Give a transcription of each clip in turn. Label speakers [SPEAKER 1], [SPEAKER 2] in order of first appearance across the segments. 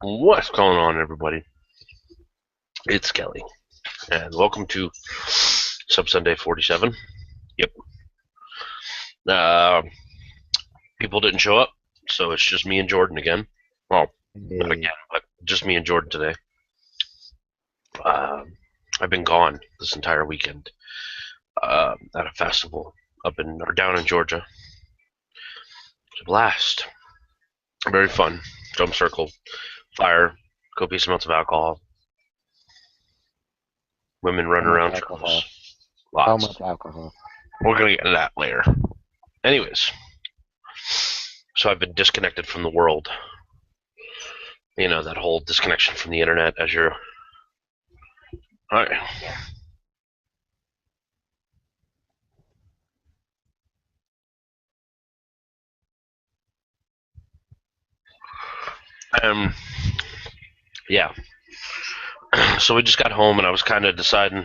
[SPEAKER 1] What's going on, everybody? It's Kelly, and welcome to Sub Sunday 47. Yep. Uh, People didn't show up, so it's just me and Jordan again. Well, not
[SPEAKER 2] Hey,
[SPEAKER 1] again, but just me and Jordan today. Uh, I've been gone this entire weekend at a festival up in or down in Georgia. It's a blast. Very fun. Drum circle, fire, copious amounts of alcohol, women
[SPEAKER 2] how
[SPEAKER 1] running
[SPEAKER 2] much
[SPEAKER 1] around
[SPEAKER 2] alcohol?
[SPEAKER 1] circles.
[SPEAKER 2] How
[SPEAKER 1] Lots.
[SPEAKER 2] much alcohol?
[SPEAKER 1] We're gonna get into that later. Anyways, so I've been disconnected from the world. You know, that whole disconnection from the internet as you're. All right. Um, yeah. So we just got home and I was kind of deciding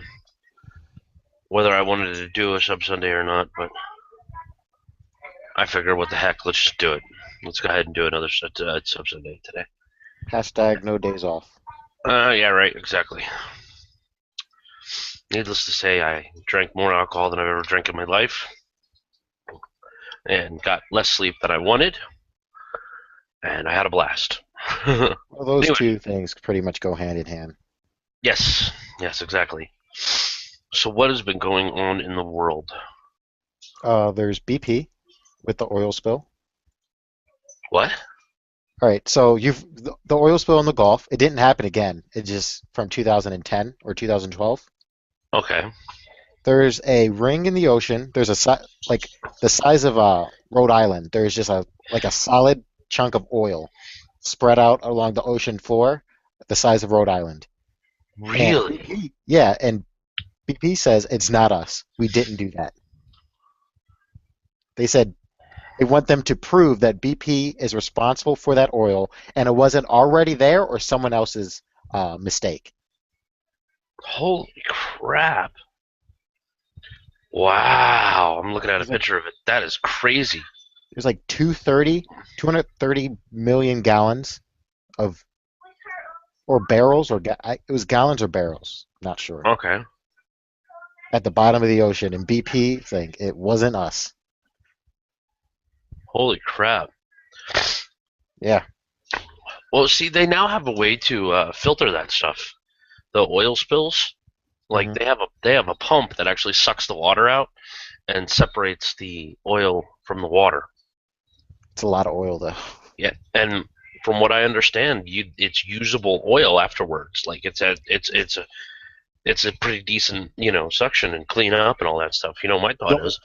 [SPEAKER 1] whether I wanted to do a sub Sunday or not, but I figured, what the heck, let's just do it. Let's go ahead and do another sub Sunday today.
[SPEAKER 2] Hashtag no days off.
[SPEAKER 1] Yeah, right, exactly. Needless to say, I drank more alcohol than I've ever drank in my life and got less sleep than I wanted, and I had a blast.
[SPEAKER 2] Well, those
[SPEAKER 1] Anyway,
[SPEAKER 2] two things pretty much go hand in hand.
[SPEAKER 1] yes, yes, exactly. So, what has been going on in the world?
[SPEAKER 2] There's BP with the oil spill.
[SPEAKER 1] What?
[SPEAKER 2] All right, so the oil spill in the Gulf. It didn't happen again. It just from 2010 or 2012.
[SPEAKER 1] Okay.
[SPEAKER 2] There's a ring in the ocean. There's like the size of Rhode Island. There's just a solid chunk of oil spread out along the ocean floor, the size of Rhode Island. And
[SPEAKER 1] Really?
[SPEAKER 2] BP, yeah, and BP says it's not us. We didn't do that. They said they want them to prove that BP is responsible for that oil and it wasn't already there or someone else's mistake.
[SPEAKER 1] Holy crap. Wow. I'm looking at a
[SPEAKER 2] There's like
[SPEAKER 1] picture of it. That is crazy.
[SPEAKER 2] there's like 230 million gallons of or barrels it was gallons or barrels, not sure.
[SPEAKER 1] Okay.
[SPEAKER 2] At the bottom of the ocean, and BP think it wasn't us.
[SPEAKER 1] Holy crap.
[SPEAKER 2] Yeah.
[SPEAKER 1] Well, see, they now have a way to filter that stuff. The oil spills, like
[SPEAKER 2] Hmm.
[SPEAKER 1] they have a pump that actually sucks the water out and separates the oil from the water.
[SPEAKER 2] It's a lot of oil though.
[SPEAKER 1] Yeah, and from what I understand, it's usable oil afterwards. Like it's a pretty decent, suction and clean up and all that stuff. My thought
[SPEAKER 2] The,
[SPEAKER 1] is,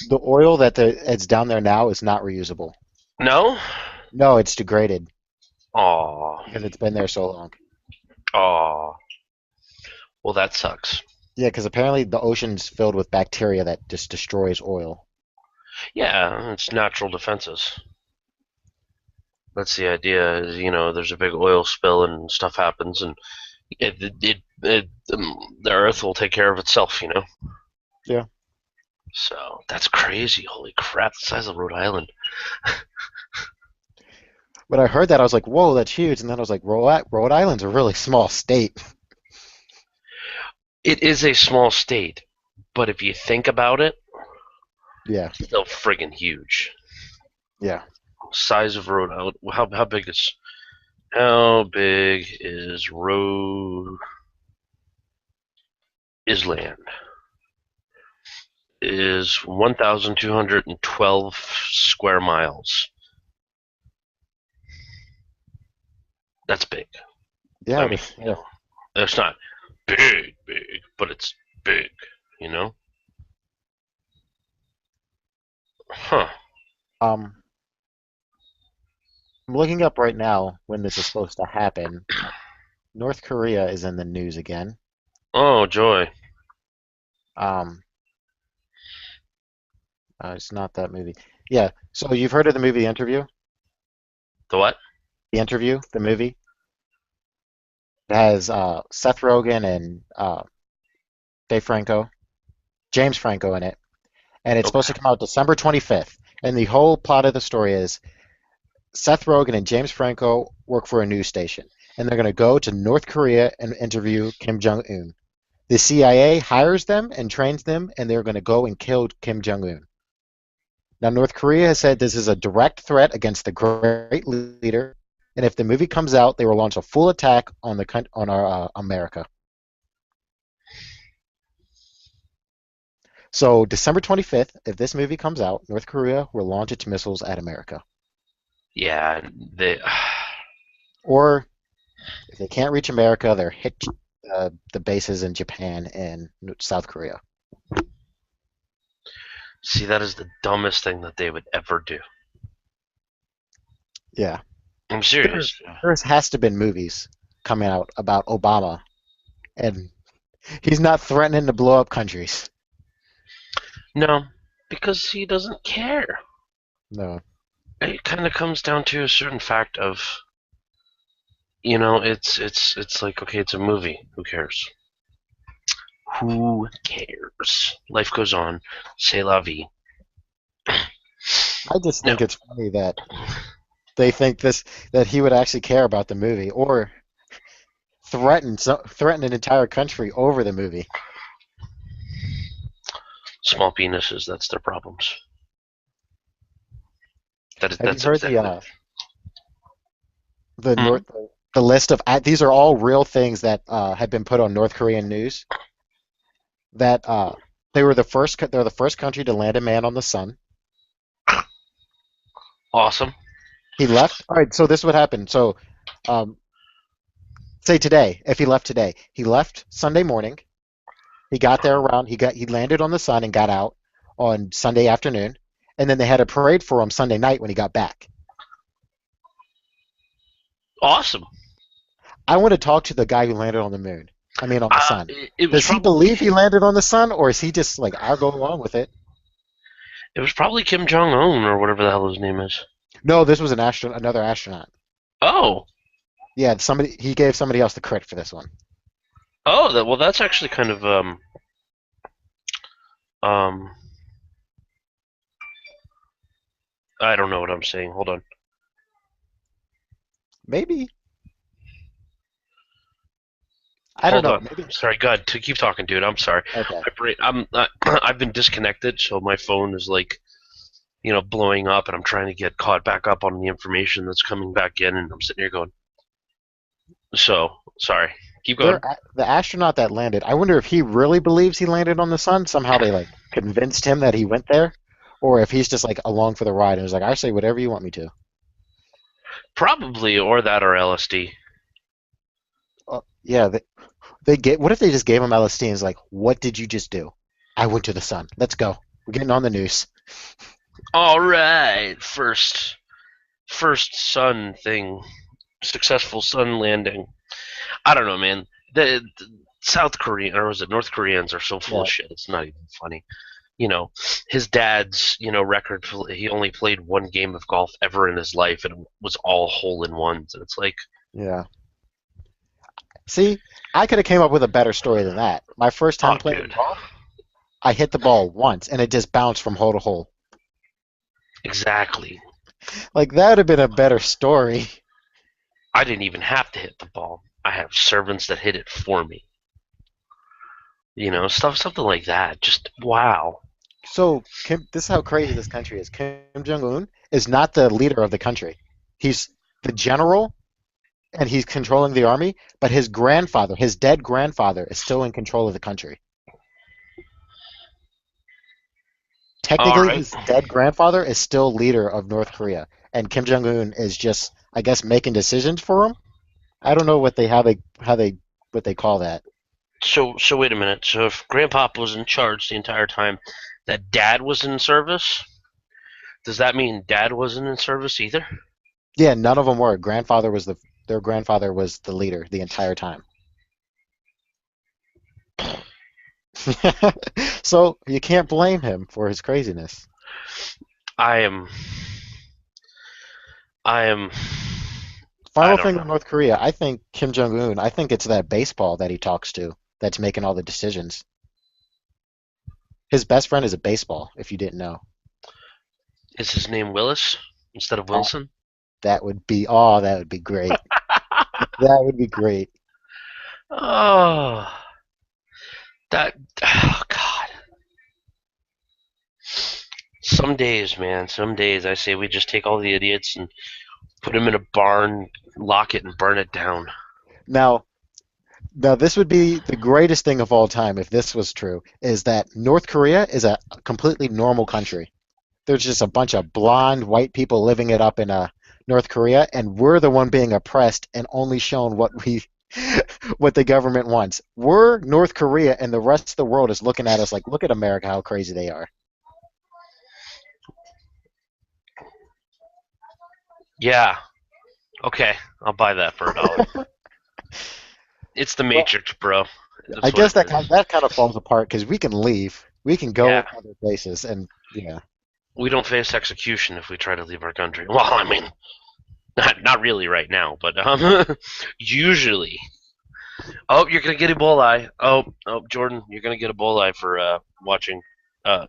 [SPEAKER 2] the oil it's down there now is not reusable.
[SPEAKER 1] no.
[SPEAKER 2] No, it's degraded
[SPEAKER 1] Aw,
[SPEAKER 2] because it's been there so long.
[SPEAKER 1] aw. Well, that sucks.
[SPEAKER 2] Yeah, because apparently the ocean's filled with bacteria that just destroys oil.
[SPEAKER 1] Yeah, it's natural defenses. That's the idea. Is there's a big oil spill and stuff happens, and the Earth will take care of itself.
[SPEAKER 2] Yeah.
[SPEAKER 1] So that's crazy. Holy crap! The size of Rhode Island.
[SPEAKER 2] When I heard that, I was like, whoa, that's huge. And then I was like, Rhode Island's a really small state.
[SPEAKER 1] It is a small state, but if you think about it,
[SPEAKER 2] Yeah.
[SPEAKER 1] it's still friggin' huge.
[SPEAKER 2] Yeah.
[SPEAKER 1] Size of Rhode Island. How big is Rhode Island? Is 1,212 square miles. That's big. I
[SPEAKER 2] Yeah.
[SPEAKER 1] mean,
[SPEAKER 2] Yeah.
[SPEAKER 1] it's not big, big, but it's big. You know? Huh.
[SPEAKER 2] Um, I'm looking up right now when this is supposed to happen. North Korea is in the news again.
[SPEAKER 1] Oh, joy.
[SPEAKER 2] Um, it's not that movie. Yeah. So you've heard of the movie The Interview?
[SPEAKER 1] The what?
[SPEAKER 2] The Interview, the movie? It has Seth Rogen and Dave Franco, James Franco in it, and it's supposed
[SPEAKER 1] Okay.
[SPEAKER 2] to come out December 25th. And the whole plot of the story is Seth Rogen and James Franco work for a news station. and they're going to go to North Korea and interview Kim Jong Un. The CIA hires them and trains them, and they're going to go and kill Kim Jong Un. Now, North Korea has said this is a direct threat against the great leader, and if the movie comes out, they will launch a full attack on our America. So, December 25th, if this movie comes out, North Korea will launch its missiles at America.
[SPEAKER 1] Yeah, they.
[SPEAKER 2] Or if they can't reach America, they'll hit the bases in Japan and South Korea.
[SPEAKER 1] See, that is the dumbest thing that they would ever do.
[SPEAKER 2] Yeah.
[SPEAKER 1] I'm serious.
[SPEAKER 2] There has to been movies coming out about Obama, and he's not threatening to blow up countries.
[SPEAKER 1] No, because he doesn't care.
[SPEAKER 2] No.
[SPEAKER 1] It kind of comes down to a certain fact of, it's like, okay, it's a movie. Who cares? Who cares? Life goes on. C'est la vie.
[SPEAKER 2] I just think
[SPEAKER 1] No.
[SPEAKER 2] it's funny that they think that he would actually care about the movie or threaten an entire country over the movie.
[SPEAKER 1] Small penises, that's their problems.
[SPEAKER 2] Have you
[SPEAKER 1] That's
[SPEAKER 2] heard
[SPEAKER 1] exactly.
[SPEAKER 2] the
[SPEAKER 1] Hmm?
[SPEAKER 2] North the list of these are all real things that have been put on North Korean news that they're the first country to land a man on the sun.
[SPEAKER 1] Awesome.
[SPEAKER 2] He left. All right, so this would happen. So, um, say today, if he left today, he left Sunday morning. He got there around. He landed on the sun and got out on Sunday afternoon, and then they had a parade for him Sunday night when he got back.
[SPEAKER 1] Awesome.
[SPEAKER 2] I want to talk to the guy who landed on the moon. I mean, on the sun.
[SPEAKER 1] It was
[SPEAKER 2] Does he
[SPEAKER 1] probably
[SPEAKER 2] believe he landed on the sun, or is he just like, I'll go along with it?
[SPEAKER 1] Kim Jong Un or whatever the hell his name is.
[SPEAKER 2] No, this was another astronaut.
[SPEAKER 1] Oh,
[SPEAKER 2] Yeah, he gave somebody else the credit for this one.
[SPEAKER 1] well, that's actually kind of um. I don't know what I'm saying. Hold on.
[SPEAKER 2] Maybe. I don't
[SPEAKER 1] Hold
[SPEAKER 2] know.
[SPEAKER 1] on.
[SPEAKER 2] Maybe.
[SPEAKER 1] Sorry, God, to keep talking, dude. I'm sorry.
[SPEAKER 2] Okay.
[SPEAKER 1] My brain. I've been disconnected, so my phone is like, blowing up, and I'm trying to get caught back up on the information that's coming back in, and I'm sitting here going. So sorry. Keep going.
[SPEAKER 2] The astronaut that landed, I wonder if he really believes he landed on the sun. Somehow they like convinced him that he went there, or if he's just like along for the ride and was like, I say whatever you want me to.
[SPEAKER 1] Probably, or that, or LSD.
[SPEAKER 2] Yeah, they get. What if they just gave him LSD and is like, what did you just do? I went to the sun. Let's go. We're getting on the news.
[SPEAKER 1] All right, first sun thing, successful sun landing. I don't know, man. The South Korean, or was it North Koreans, are so full
[SPEAKER 2] Yeah,
[SPEAKER 1] of shit. It's not even funny. You know, his dad's record. He only played one game of golf ever in his life, and it was all hole in ones. And it's like,
[SPEAKER 2] yeah. See, I could have came up with a better story than that. My first
[SPEAKER 1] oh,
[SPEAKER 2] time playing
[SPEAKER 1] dude,
[SPEAKER 2] golf, I hit the ball once and it just bounced from hole to hole.
[SPEAKER 1] exactly.
[SPEAKER 2] Like that would have been a better story.
[SPEAKER 1] I didn't even have to hit the ball. I have servants that hit it for me. Something like that. Just wow.
[SPEAKER 2] So, this is how crazy this country is. Kim Jong Un is not the leader of the country. He's the general, and he's controlling the army. But his grandfather, his dead grandfather, is still in control of the country.
[SPEAKER 1] All
[SPEAKER 2] Technically,
[SPEAKER 1] right.
[SPEAKER 2] his dead grandfather is still leader of North Korea, and Kim Jong Un is just, I guess, making decisions for him. I don't know what they call that.
[SPEAKER 1] So wait a minute. So if Grandpapa was in charge the entire time, that Dad was in service. Does that mean Dad wasn't in service either?
[SPEAKER 2] Yeah, none of them were. Their grandfather was the leader the entire time. So you can't blame him for his craziness.
[SPEAKER 1] I am. I am. I
[SPEAKER 2] Final
[SPEAKER 1] don't
[SPEAKER 2] thing
[SPEAKER 1] know.
[SPEAKER 2] on North Korea, I think Kim Jong Un, I think it's that baseball that he talks to that's making all the decisions. His best friend is a baseball, if you didn't know.
[SPEAKER 1] Is his name Willis instead of
[SPEAKER 2] That
[SPEAKER 1] Wilson?
[SPEAKER 2] that would be that would be great. That would be great.
[SPEAKER 1] Oh, that. Oh God. Some days, man. Some days I say we just take all the idiots and put them in a barn, lock it, and burn it down.
[SPEAKER 2] Now, now this would be the greatest thing of all time if this was true, is that North Korea is a completely normal country. There's just a bunch of blonde white people living it up in North Korea, and we're the one being oppressed and only shown what the government wants. We're North Korea, and the rest of the world is looking at us like, look at America, how crazy they are.
[SPEAKER 1] Yeah. Okay. I'll buy that for $1. It's the
[SPEAKER 2] Well,
[SPEAKER 1] Matrix, bro.
[SPEAKER 2] I
[SPEAKER 1] That's what
[SPEAKER 2] guess
[SPEAKER 1] it is.
[SPEAKER 2] that kind of falls apart because we can leave, we can
[SPEAKER 1] Yeah.
[SPEAKER 2] go other places, and yeah,
[SPEAKER 1] We don't face execution if we try to leave our country. Well, I mean, not really right now, but usually. Oh, you're gonna get Ebola. Oh, Jordan, you're gonna get Ebola for watching,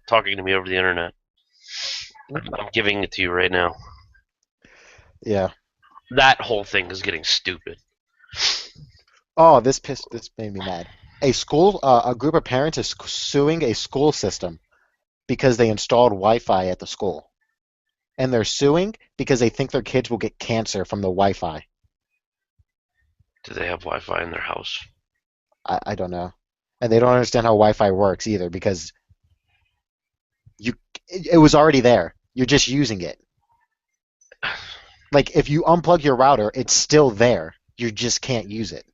[SPEAKER 1] talking to me over the internet. I'm giving it to you right now.
[SPEAKER 2] yeah.
[SPEAKER 1] That whole thing is getting stupid.
[SPEAKER 2] Oh, this made me mad. A group of parents is suing a school system because they installed Wi-Fi at the school, and they're suing because they think their kids will get cancer from the Wi-Fi.
[SPEAKER 1] Do they have Wi-Fi in their house?
[SPEAKER 2] I don't know, and they don't understand how Wi-Fi works either because you it was already there. You're just using it. Like if you unplug your router, it's still there. You just can't use it.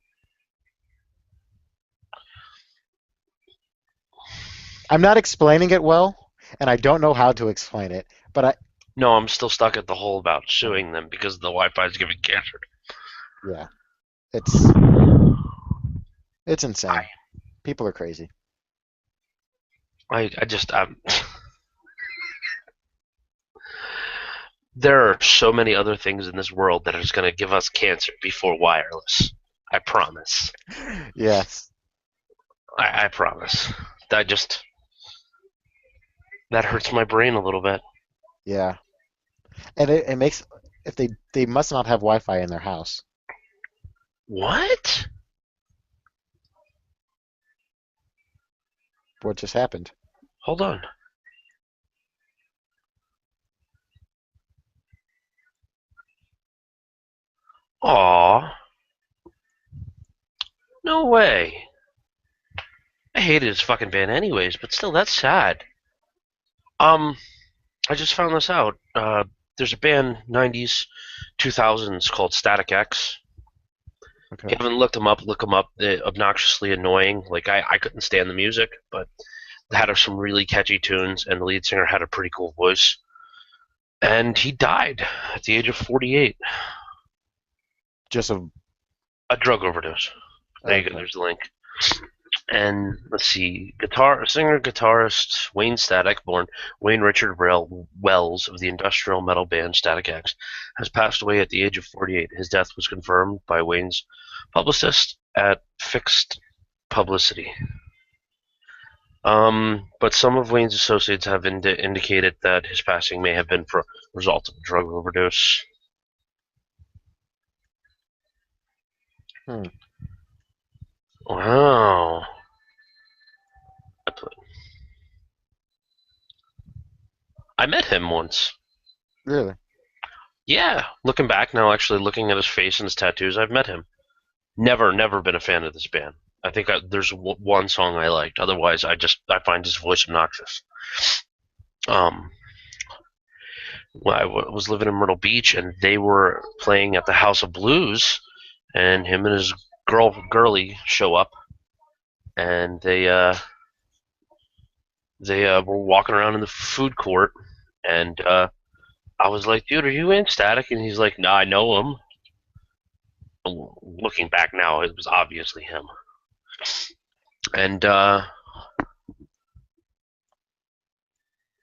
[SPEAKER 2] I'm not explaining it well, and I don't know how to explain it, but
[SPEAKER 1] No, I'm still stuck at the whole about suing them because the Wi-Fi is giving cancer.
[SPEAKER 2] yeah, it's it's
[SPEAKER 1] I,
[SPEAKER 2] insane. People are crazy.
[SPEAKER 1] I just, there are so many other things in this world that are just gonna give us cancer before wireless. I promise.
[SPEAKER 2] Yes.
[SPEAKER 1] I promise. That just that hurts my brain a little bit.
[SPEAKER 2] Yeah. And it makes if they must not have Wi-Fi in their house.
[SPEAKER 1] What?
[SPEAKER 2] What just happened?
[SPEAKER 1] Hold on. Aw, no way. I hated his fucking band anyways, but still, that's sad. Um, I just found this out. There's a band 90s, 2000s called Static X. If
[SPEAKER 2] Okay.
[SPEAKER 1] you haven't looked them up, look them up. They're obnoxiously annoying. Like I couldn't stand the music, but they had some really catchy tunes, and the lead singer had a pretty cool voice. And he died at the age of 48.
[SPEAKER 2] Just a
[SPEAKER 1] A drug overdose. There you go.
[SPEAKER 2] okay.
[SPEAKER 1] There's the link. And let's see, guitar singer guitarist Wayne Static, born Wayne Richard Wells of the industrial metal band Static X, has passed away at the age of 48. His death was confirmed by Wayne's publicist at Fixed Publicity. But some of Wayne's associates have indicated that his passing may have been for a result of a drug overdose.
[SPEAKER 2] Hmm.
[SPEAKER 1] Wow. I met him once.
[SPEAKER 2] Really?
[SPEAKER 1] Yeah, looking back now, actually looking at his face and his tattoos, I've met him. Never been a fan of this band. I think there's one song I liked. Otherwise, I find his voice obnoxious. Um, when was living in Myrtle Beach, and they were playing at the House of Blues, and him and his girlie show up, and they were walking around in the food court, and I was like, "Dude, are you in Static?" And he's like, "Nah, I know him." Looking back now, it was obviously him. And I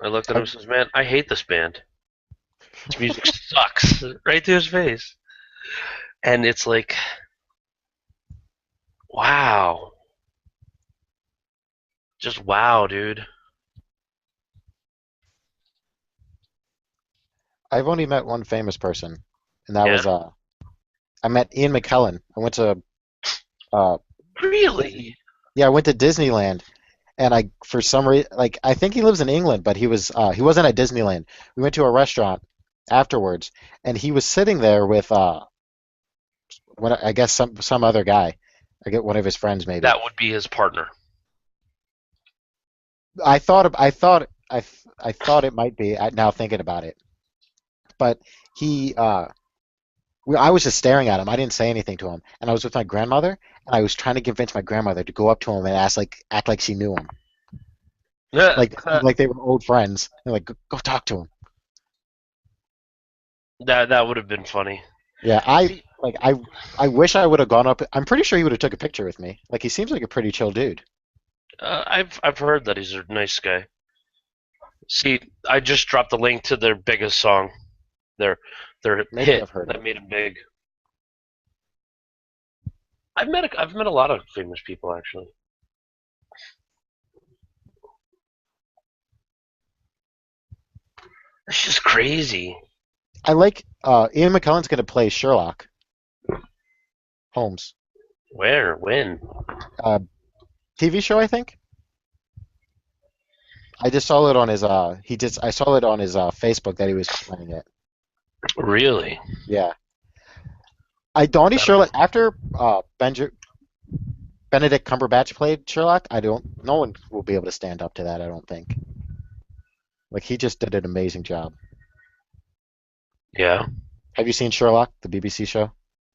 [SPEAKER 1] looked at him
[SPEAKER 2] I,
[SPEAKER 1] and says, "Man, I hate this band. This music sucks." Right to his face. And it's like, wow, just wow, dude.
[SPEAKER 2] I've only met one famous person, and that
[SPEAKER 1] Yeah.
[SPEAKER 2] was I met Ian McKellen. I went to uh, Disney.
[SPEAKER 1] Really?
[SPEAKER 2] Yeah, I went to Disneyland, and I for some reason, like I think he lives in England, but he wasn't at Disneyland. We went to a restaurant afterwards, and he was sitting there with I guess some other guy. I get one of his friends maybe.
[SPEAKER 1] That would be his partner.
[SPEAKER 2] I thought it might be now thinking about it, but he I was just staring at him. I didn't say anything to him, and I was with my grandmother, and I was trying to convince my grandmother to go up to him and act like she knew him, like they were old friends, and like go talk to him.
[SPEAKER 1] That would have been funny.
[SPEAKER 2] Yeah, I wish I would have gone up. I'm pretty sure he would have took a picture with me. Like he seems like a pretty chill dude.
[SPEAKER 1] I've heard that he's a nice guy. See, I just dropped the link to their biggest song, their their
[SPEAKER 2] Maybe
[SPEAKER 1] hit
[SPEAKER 2] I've heard of
[SPEAKER 1] that
[SPEAKER 2] it.
[SPEAKER 1] made him big. I've met a lot of famous people actually. It's just crazy.
[SPEAKER 2] I like Ian McKellen's gonna play Sherlock Holmes,
[SPEAKER 1] Where? When?
[SPEAKER 2] uh, TV show I think. I just saw it on his I saw it on his Facebook that he was playing it.
[SPEAKER 1] Really?
[SPEAKER 2] Yeah. I Donnie
[SPEAKER 1] That'll
[SPEAKER 2] Sherlock after Benedict Cumberbatch played Sherlock. I don't. No one will be able to stand up to that. I don't think. Like he just did an amazing job.
[SPEAKER 1] Yeah.
[SPEAKER 2] Have you seen Sherlock, the BBC show?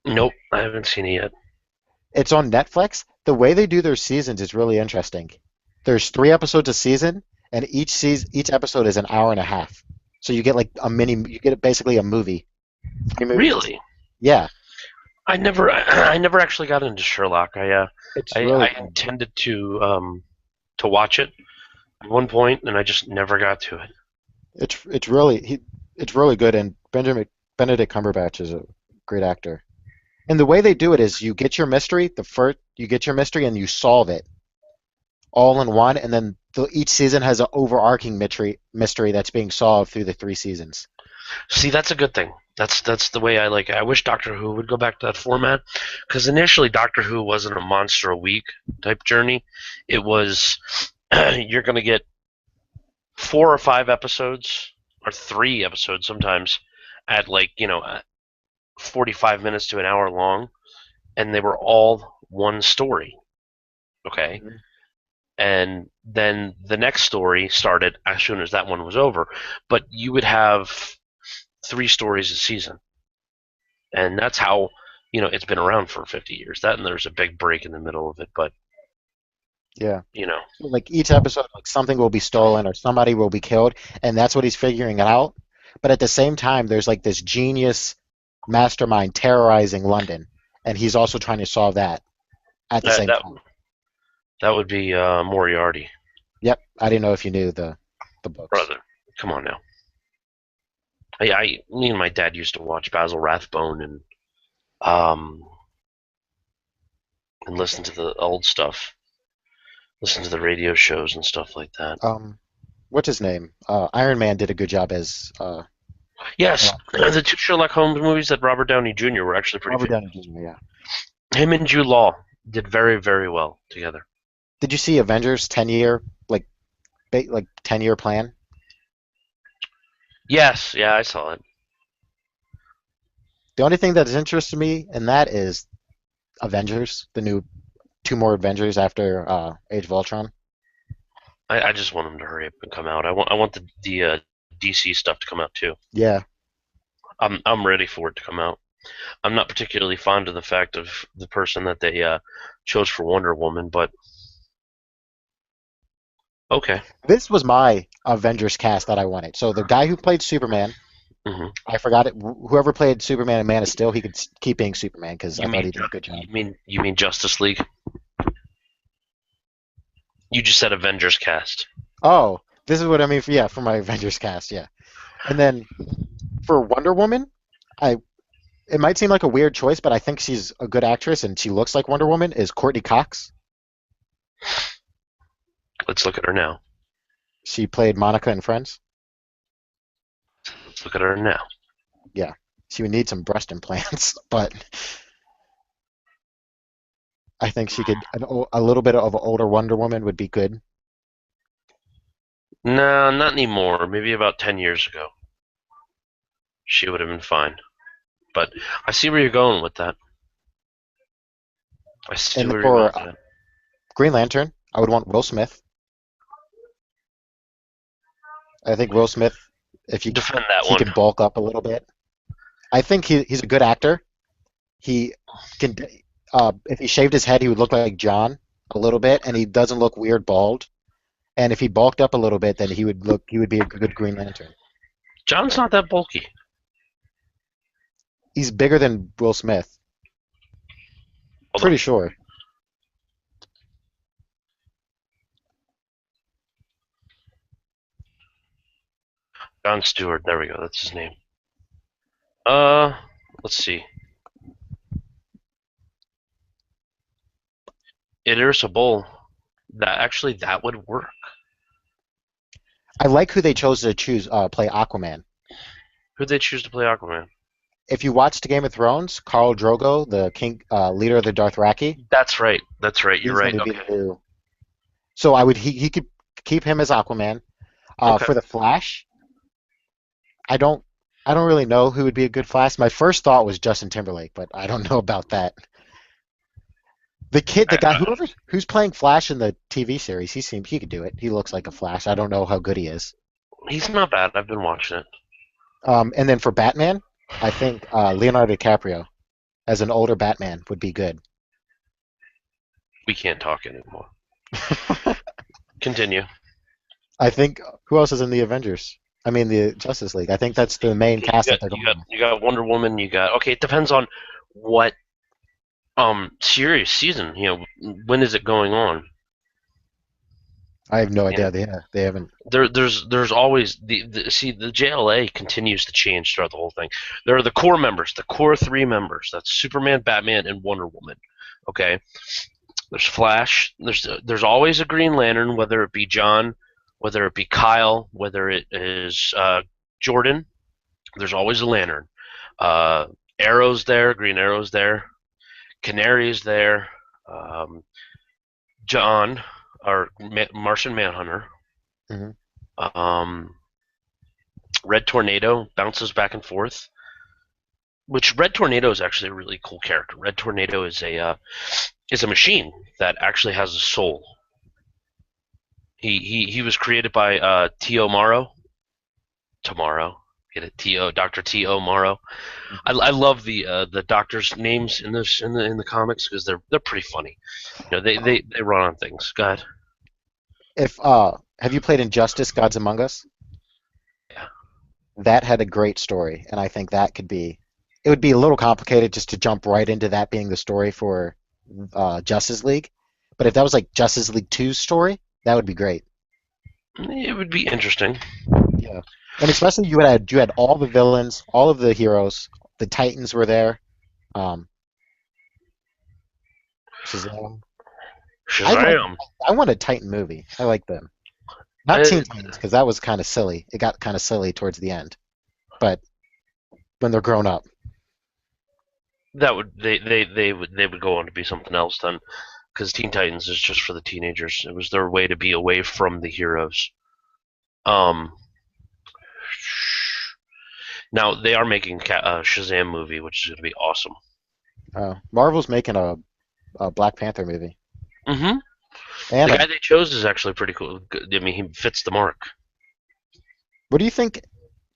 [SPEAKER 1] Nope, I haven't seen it yet.
[SPEAKER 2] It's on Netflix. The way they do their seasons is really interesting. There's 3 episodes a season, and each episode is an hour and a half. So you get like you get basically a movie. 3 movies.
[SPEAKER 1] Really?
[SPEAKER 2] Yeah,
[SPEAKER 1] I never actually got into Sherlock.
[SPEAKER 2] it's really
[SPEAKER 1] I
[SPEAKER 2] good.
[SPEAKER 1] intended to watch it at one point, and I just never got to it.
[SPEAKER 2] It's really it's really good, and Benedict Cumberbatch is a great actor. And the way they do it is you get your mystery and you solve it all in one, and then each season has an overarching mystery that's being solved through the 3 seasons.
[SPEAKER 1] See, that's a good thing. That's the way I like it. I wish Doctor Who would go back to that format, because initially Doctor Who wasn't a monster a week type journey. It was you're gonna get 4 or 5 episodes, or 3 episodes sometimes, at 45 minutes to an hour long, and they were all one story. Okay,
[SPEAKER 2] Mhm.
[SPEAKER 1] and then the next story started as soon as that one was over. But you would have 3 stories a season, and that's how it's been around for 50 years. That and there's a big break in the middle of it, but
[SPEAKER 2] Yeah.
[SPEAKER 1] you know,
[SPEAKER 2] So, like each episode, like something will be stolen or somebody will be killed, and that's what he's figuring it out. But at the same time, there's like this genius mastermind terrorizing London, and he's also trying to solve that at the
[SPEAKER 1] that
[SPEAKER 2] same
[SPEAKER 1] that,
[SPEAKER 2] time.
[SPEAKER 1] that would be Moriarty,
[SPEAKER 2] Yep, I didn't know if you knew the books.
[SPEAKER 1] brother. Come on now. Me and my dad used to watch Basil Rathbone um and listen to the old stuff, listen to the radio shows and stuff like that.
[SPEAKER 2] What's his name? Iron Man did a good job as
[SPEAKER 1] Yes,
[SPEAKER 2] uh,
[SPEAKER 1] the 2 Sherlock Holmes movies that Robert Downey Jr. were actually pretty
[SPEAKER 2] Robert
[SPEAKER 1] famous.
[SPEAKER 2] Downey Jr. Yeah.
[SPEAKER 1] Him and Jude Law did very, very well together.
[SPEAKER 2] Did you see Avengers 10-year like 10-year plan?
[SPEAKER 1] Yes, yeah, I saw it.
[SPEAKER 2] The only thing that has interested me in that is Avengers, the new two more Avengers after Age of Ultron.
[SPEAKER 1] I just want them to hurry up and come out. I want the DC stuff to come out too.
[SPEAKER 2] Yeah,
[SPEAKER 1] I'm ready for it to come out. I'm not particularly fond of the fact of the person that they chose for Wonder Woman, but okay.
[SPEAKER 2] this was my Avengers cast that I wanted. So the guy who played Superman,
[SPEAKER 1] hmm
[SPEAKER 2] I forgot it. Whoever played Superman and Man of Steel, he could keep being Superman because I
[SPEAKER 1] You
[SPEAKER 2] thought
[SPEAKER 1] mean
[SPEAKER 2] he did a good job.
[SPEAKER 1] you mean Justice League? You just said Avengers cast.
[SPEAKER 2] Oh, this is what I mean for my Avengers cast, yeah. And then for Wonder Woman, I it might seem like a weird choice, but I think she's a good actress and she looks like Wonder Woman. Is Courtney Cox?
[SPEAKER 1] Let's look at her now.
[SPEAKER 2] She played Monica in Friends.
[SPEAKER 1] Let's look at her now.
[SPEAKER 2] Yeah. She would need some breast implants, but I think she could a little bit of an older Wonder Woman would be good.
[SPEAKER 1] No, not anymore. Maybe about 10 years ago. She would have been fine. But I see where you're going with that. I see
[SPEAKER 2] And
[SPEAKER 1] where you're going
[SPEAKER 2] for
[SPEAKER 1] with that.
[SPEAKER 2] Green Lantern, I would want Will Smith. I think Will Smith, if you
[SPEAKER 1] Defend that
[SPEAKER 2] he
[SPEAKER 1] one.
[SPEAKER 2] can bulk up a little bit. I think he's a good actor. He can if he shaved his head, he would look like John a little bit, and he doesn't look weird bald. And if he bulked up a little bit, then he would be a good Green Lantern.
[SPEAKER 1] John's not that bulky.
[SPEAKER 2] He's bigger than Will Smith.
[SPEAKER 1] Hold on.
[SPEAKER 2] Pretty sure.
[SPEAKER 1] John Stewart. There we go. That's his name. Uh, let's see. Idris Bowl. That would work.
[SPEAKER 2] I like who they chose to choose play Aquaman.
[SPEAKER 1] Who'd they choose to play Aquaman?
[SPEAKER 2] If you watched Game of Thrones, Khal Drogo, the king leader of the Dothraki,
[SPEAKER 1] That's right. That's right. You're
[SPEAKER 2] he's
[SPEAKER 1] right.
[SPEAKER 2] going to be
[SPEAKER 1] Okay.
[SPEAKER 2] the new. So he could keep him as Aquaman.
[SPEAKER 1] Okay.
[SPEAKER 2] For the Flash, I don't I don't really know who would be a good Flash. My first thought was Justin Timberlake, but I don't know about that. The guy, who's playing Flash in the TV series, he could do it. He looks like a Flash. I don't know how good he is.
[SPEAKER 1] He's not bad. I've been watching it.
[SPEAKER 2] And then for Batman, I think Leonardo DiCaprio as an older Batman would be good.
[SPEAKER 1] We can't talk anymore. Continue.
[SPEAKER 2] I think who else is in the Avengers? I mean the Justice League. I think that's the main cast that they're going with.
[SPEAKER 1] You got Wonder Woman. You got okay. It depends on what series season. When is it going on?
[SPEAKER 2] I have no
[SPEAKER 1] Yeah.
[SPEAKER 2] idea. They haven't.
[SPEAKER 1] There's always the JLA continues to change throughout the whole thing. There are the core members, the core three members. That's Superman, Batman, and Wonder Woman. Okay. There's Flash. There's always a Green Lantern, whether it be John, whether it be Kyle, whether it is Jordan. There's always a Lantern. Arrow's there, Green Arrow's there, Canary's there, John, our Martian Manhunter.
[SPEAKER 2] Mhm.
[SPEAKER 1] Red Tornado bounces back and forth. Which Red Tornado is actually a really cool character. Red Tornado is a machine that actually has a soul. He was created by T.O. Morrow. Tomorrow, get it? T.O. Dr. T.O. Morrow. I love the doctors' names in the comics because they're pretty funny. They run on things. Go ahead.
[SPEAKER 2] If have you played Injustice: Gods Among Us?
[SPEAKER 1] Yeah.
[SPEAKER 2] That had a great story, and I think that could be. It would be a little complicated just to jump right into that being the story for Justice League, but if that was like Justice League 2's story, that would be great.
[SPEAKER 1] It would be interesting.
[SPEAKER 2] Yeah, and especially you had all the villains, all of the heroes, the Titans were there. Um, Shazam.
[SPEAKER 1] Shazam!
[SPEAKER 2] I want a Titan movie. I like them. Not Teen Titans because that was kind of silly. It got kind of silly towards the end, but when they're grown up.
[SPEAKER 1] That would they would go on to be something else then, because Teen Titans is just for the teenagers. It was their way to be away from the heroes. Um, Now they are making a Shazam movie, which is going to be awesome.
[SPEAKER 2] Marvel's making a Black Panther movie,
[SPEAKER 1] Mm-hmm.
[SPEAKER 2] and
[SPEAKER 1] The guy they chose is actually pretty cool. I mean, he fits the mark.
[SPEAKER 2] what do you think?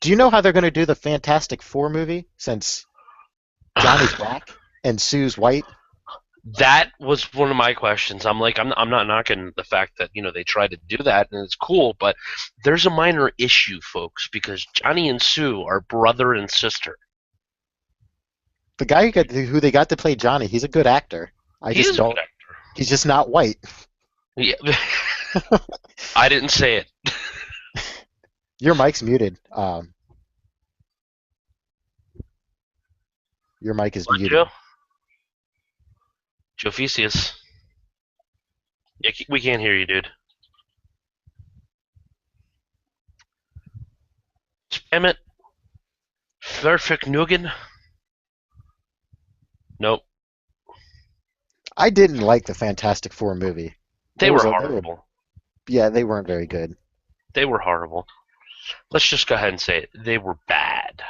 [SPEAKER 2] Do you know how they're going to do the Fantastic Four movie since Johnny's black and Sue's white?
[SPEAKER 1] That was one of my questions. I'm like, I'm not knocking the fact that they tried to do that and it's cool, but there's a minor issue, folks, because Johnny and Sue are brother and sister.
[SPEAKER 2] The guy who they got to play Johnny, he's a good actor. I
[SPEAKER 1] He
[SPEAKER 2] just
[SPEAKER 1] is a
[SPEAKER 2] don't.
[SPEAKER 1] good actor.
[SPEAKER 2] He's just not white.
[SPEAKER 1] Yeah. I didn't say it.
[SPEAKER 2] Your mic's muted. Your mic is
[SPEAKER 1] What,
[SPEAKER 2] muted.
[SPEAKER 1] Joe? Joe Fesius. Yeah, we can't hear you, dude. Spam it. Verfiknugen? Nope.
[SPEAKER 2] I didn't like the Fantastic Four movie.
[SPEAKER 1] They were horrible.
[SPEAKER 2] Yeah, they weren't very good.
[SPEAKER 1] They were horrible. Let's just go ahead and say it. They were bad.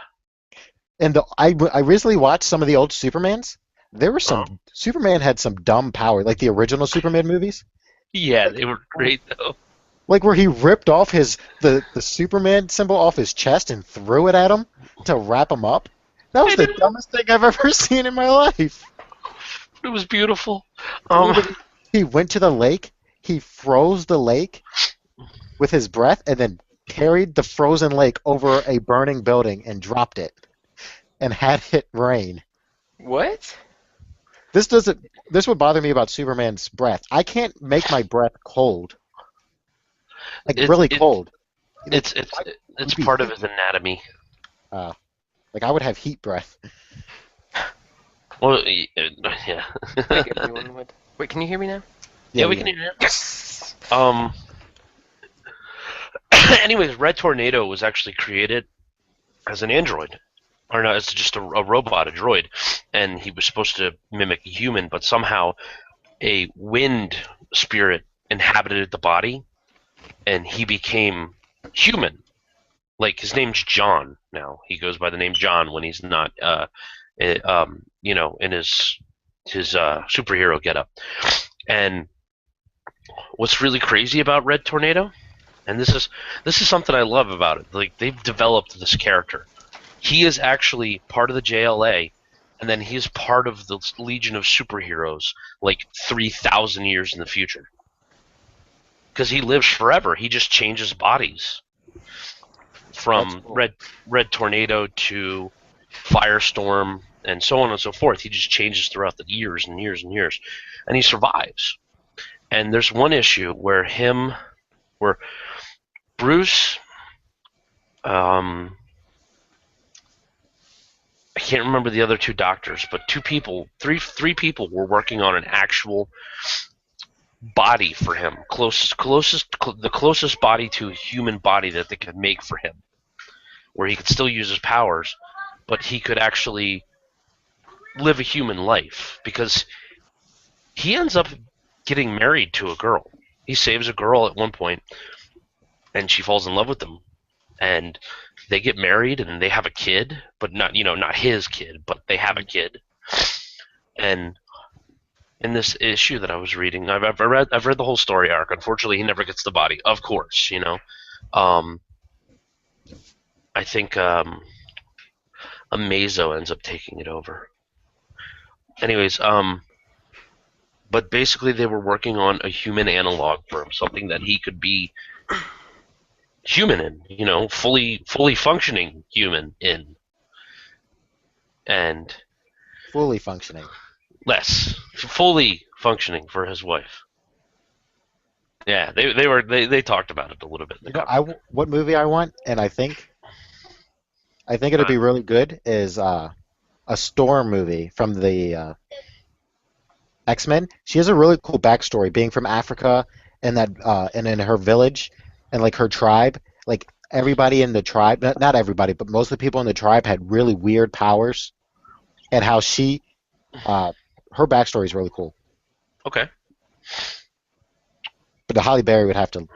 [SPEAKER 2] And I recently watched some of the old Supermans. There were
[SPEAKER 1] Oh.
[SPEAKER 2] some Superman had some dumb power, like the original Superman movies,
[SPEAKER 1] Yeah, they were great though.
[SPEAKER 2] like where he ripped off the Superman symbol off his chest and threw it at him to wrap him up. That was
[SPEAKER 1] I
[SPEAKER 2] the
[SPEAKER 1] know.
[SPEAKER 2] dumbest thing I've ever seen in my life.
[SPEAKER 1] It was beautiful.
[SPEAKER 2] He went to the lake, he froze the lake with his breath, and then carried the frozen lake over a burning building and dropped it and had it rain.
[SPEAKER 3] What?
[SPEAKER 2] This doesn't. This would bother me about Superman's breath. I can't make my breath cold, like
[SPEAKER 1] It's-
[SPEAKER 2] really
[SPEAKER 1] it-
[SPEAKER 2] cold.
[SPEAKER 1] it's
[SPEAKER 2] Creepy.
[SPEAKER 1] part of his anatomy.
[SPEAKER 2] Like I would have heat breath.
[SPEAKER 1] Well, yeah.
[SPEAKER 3] Like everyone would. Wait, can you hear me now?
[SPEAKER 1] Yeah, we can hear you.
[SPEAKER 3] Yes.
[SPEAKER 1] Anyways, Red Tornado was actually created as an android, or no, as just a robot, a droid, and he was supposed to mimic a human, but somehow a wind spirit inhabited the body, and he became human. Like his name's John now. He goes by the name John when he's not, in his superhero getup. And what's really crazy about Red Tornado, and this is something I love about it. Like they've developed this character. He is actually part of the JLA, and then he is part of the Legion of Superheroes, like 3,000 years in the future. Because he lives forever. He just changes bodies from
[SPEAKER 2] That's cool.
[SPEAKER 1] Red Tornado to Firestorm and so on and so forth. He just changes throughout the years and years and years, and he survives. And there's one issue where Bruce, I can't remember the other two doctors, but three people were working on an actual body for him, the closest body to a human body that they could make for him, where he could still use his powers, but he could actually live a human life, because he ends up getting married to a girl. He saves a girl at one point, and she falls in love with him, and they get married and they have a kid, but not his kid, but they have a kid. And in this issue that I was reading, I've read the whole story arc. Unfortunately, he never gets the body, of course. I think Amazo ends up taking it over. Anyways, but basically they were working on a human analog for him, something that he could be human in, fully functioning human in, and
[SPEAKER 2] Fully functioning.
[SPEAKER 1] fully functioning for his wife. Yeah, they talked about it a little bit in the comic.
[SPEAKER 2] What movie I want, and I think it'd be really good, is a Storm movie from the X-Men. She has a really cool backstory, being from Africa and in her village and like her tribe. Like everybody in the tribe, not everybody, but most of the people in the tribe had really weird powers, and how her backstory is really cool.
[SPEAKER 1] Okay.
[SPEAKER 2] But the Halle Berry would have to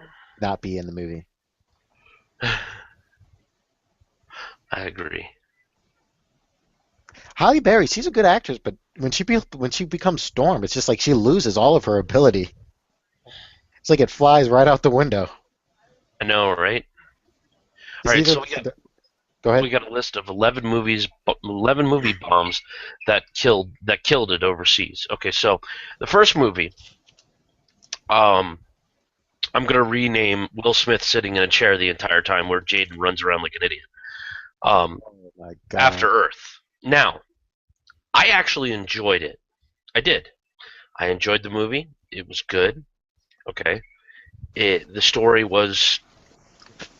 [SPEAKER 2] not be in the movie.
[SPEAKER 1] I agree.
[SPEAKER 2] Halle Berry, she's a good actress, but when she becomes Storm, it's just like she loses all of her ability. It's like it flies right out the window.
[SPEAKER 1] I know, right?
[SPEAKER 2] It's
[SPEAKER 1] All right,
[SPEAKER 2] either-
[SPEAKER 1] so
[SPEAKER 2] Go ahead.
[SPEAKER 1] we got a list of 11 movie bombs that killed it overseas. Okay, so the first movie, I'm gonna rename Will Smith sitting in a chair the entire time where Jaden runs around like an idiot.
[SPEAKER 2] Oh my God.
[SPEAKER 1] After Earth. Now, I actually enjoyed it. I did. I enjoyed the movie. It was good. Okay. The story was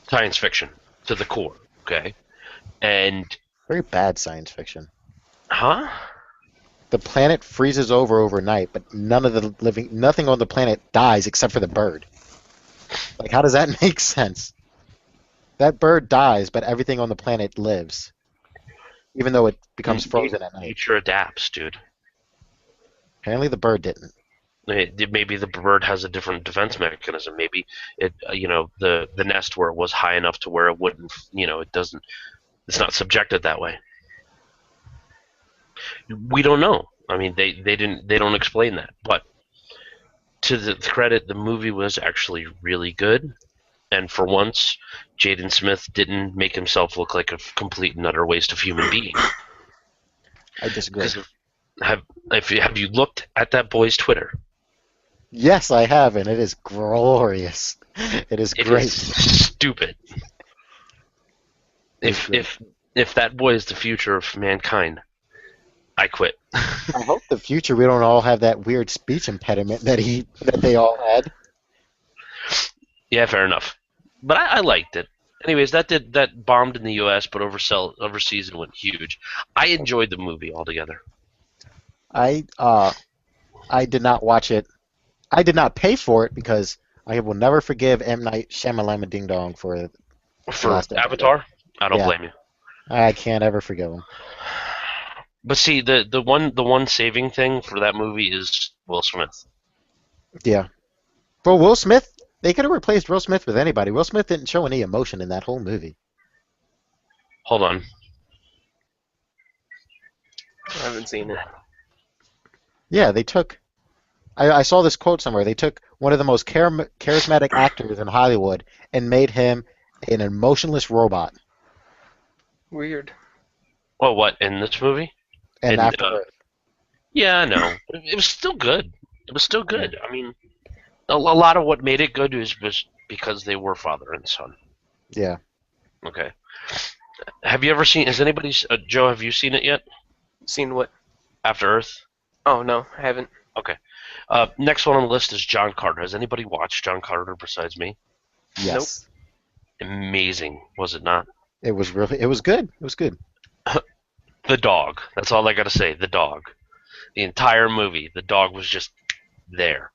[SPEAKER 1] science fiction to the core. Okay. And
[SPEAKER 2] Very bad science fiction.
[SPEAKER 1] huh?
[SPEAKER 2] The planet freezes over overnight, but nothing on the planet dies except for the bird. Like, how does that make sense? That bird dies, but everything on the planet lives. even though it becomes frozen at night.
[SPEAKER 1] Nature adapts, dude.
[SPEAKER 2] Apparently, the bird didn't.
[SPEAKER 1] Maybe the bird has a different defense mechanism. Maybe the nest where it was high enough to where it wouldn't, it doesn't. It's not subjected that way. We don't know. I mean, they don't explain that. But to the credit, the movie was actually really good. And for once, Jaden Smith didn't make himself look like a complete and utter waste of human being.
[SPEAKER 2] I disagree.
[SPEAKER 1] Have you looked at that boy's Twitter?
[SPEAKER 2] Yes, I have, and it is glorious. It is
[SPEAKER 1] It
[SPEAKER 2] great.
[SPEAKER 1] is stupid.
[SPEAKER 2] It's great.
[SPEAKER 1] If that boy is the future of mankind, I quit.
[SPEAKER 2] I hope the future we don't all have that weird speech impediment that they all had.
[SPEAKER 1] Yeah, fair enough. But I liked it. Anyways, that bombed in the U.S., but overseas it went huge. I enjoyed the movie altogether.
[SPEAKER 2] I did not watch it. I did not pay for it because I will never forgive M. Night Shyamalan Ding Dong for
[SPEAKER 1] For
[SPEAKER 2] Last Airbender.
[SPEAKER 1] Avatar, I don't
[SPEAKER 2] Yeah.
[SPEAKER 1] blame you.
[SPEAKER 2] I can't ever forgive him.
[SPEAKER 1] But see, the one saving thing for that movie is Will Smith.
[SPEAKER 2] Yeah. But Will Smith, they could have replaced Will Smith with anybody. Will Smith didn't show any emotion in that whole movie.
[SPEAKER 1] Hold on.
[SPEAKER 3] I haven't seen it.
[SPEAKER 2] Yeah, they took. I saw this quote somewhere. They took one of the most charismatic actors in Hollywood and made him an emotionless robot.
[SPEAKER 3] Weird.
[SPEAKER 1] Well, what in this movie?
[SPEAKER 2] And
[SPEAKER 1] And,
[SPEAKER 2] after
[SPEAKER 1] uh, Yeah, I know. It was still good. It was still good. I mean, a lot of what made it good was because they were father and son.
[SPEAKER 2] yeah,
[SPEAKER 1] Okay. Have you ever seen? Has anybody? Joe, have you seen it yet?
[SPEAKER 3] Seen what?
[SPEAKER 1] After Earth.
[SPEAKER 3] Oh no, I haven't.
[SPEAKER 1] Okay. Next one on the list is John Carter. Has anybody watched John Carter besides me?
[SPEAKER 2] yes,
[SPEAKER 1] Amazing, was it not?
[SPEAKER 2] it was good. It was good.
[SPEAKER 1] The dog. That's all I gotta say. The dog. The entire movie, the dog was just there.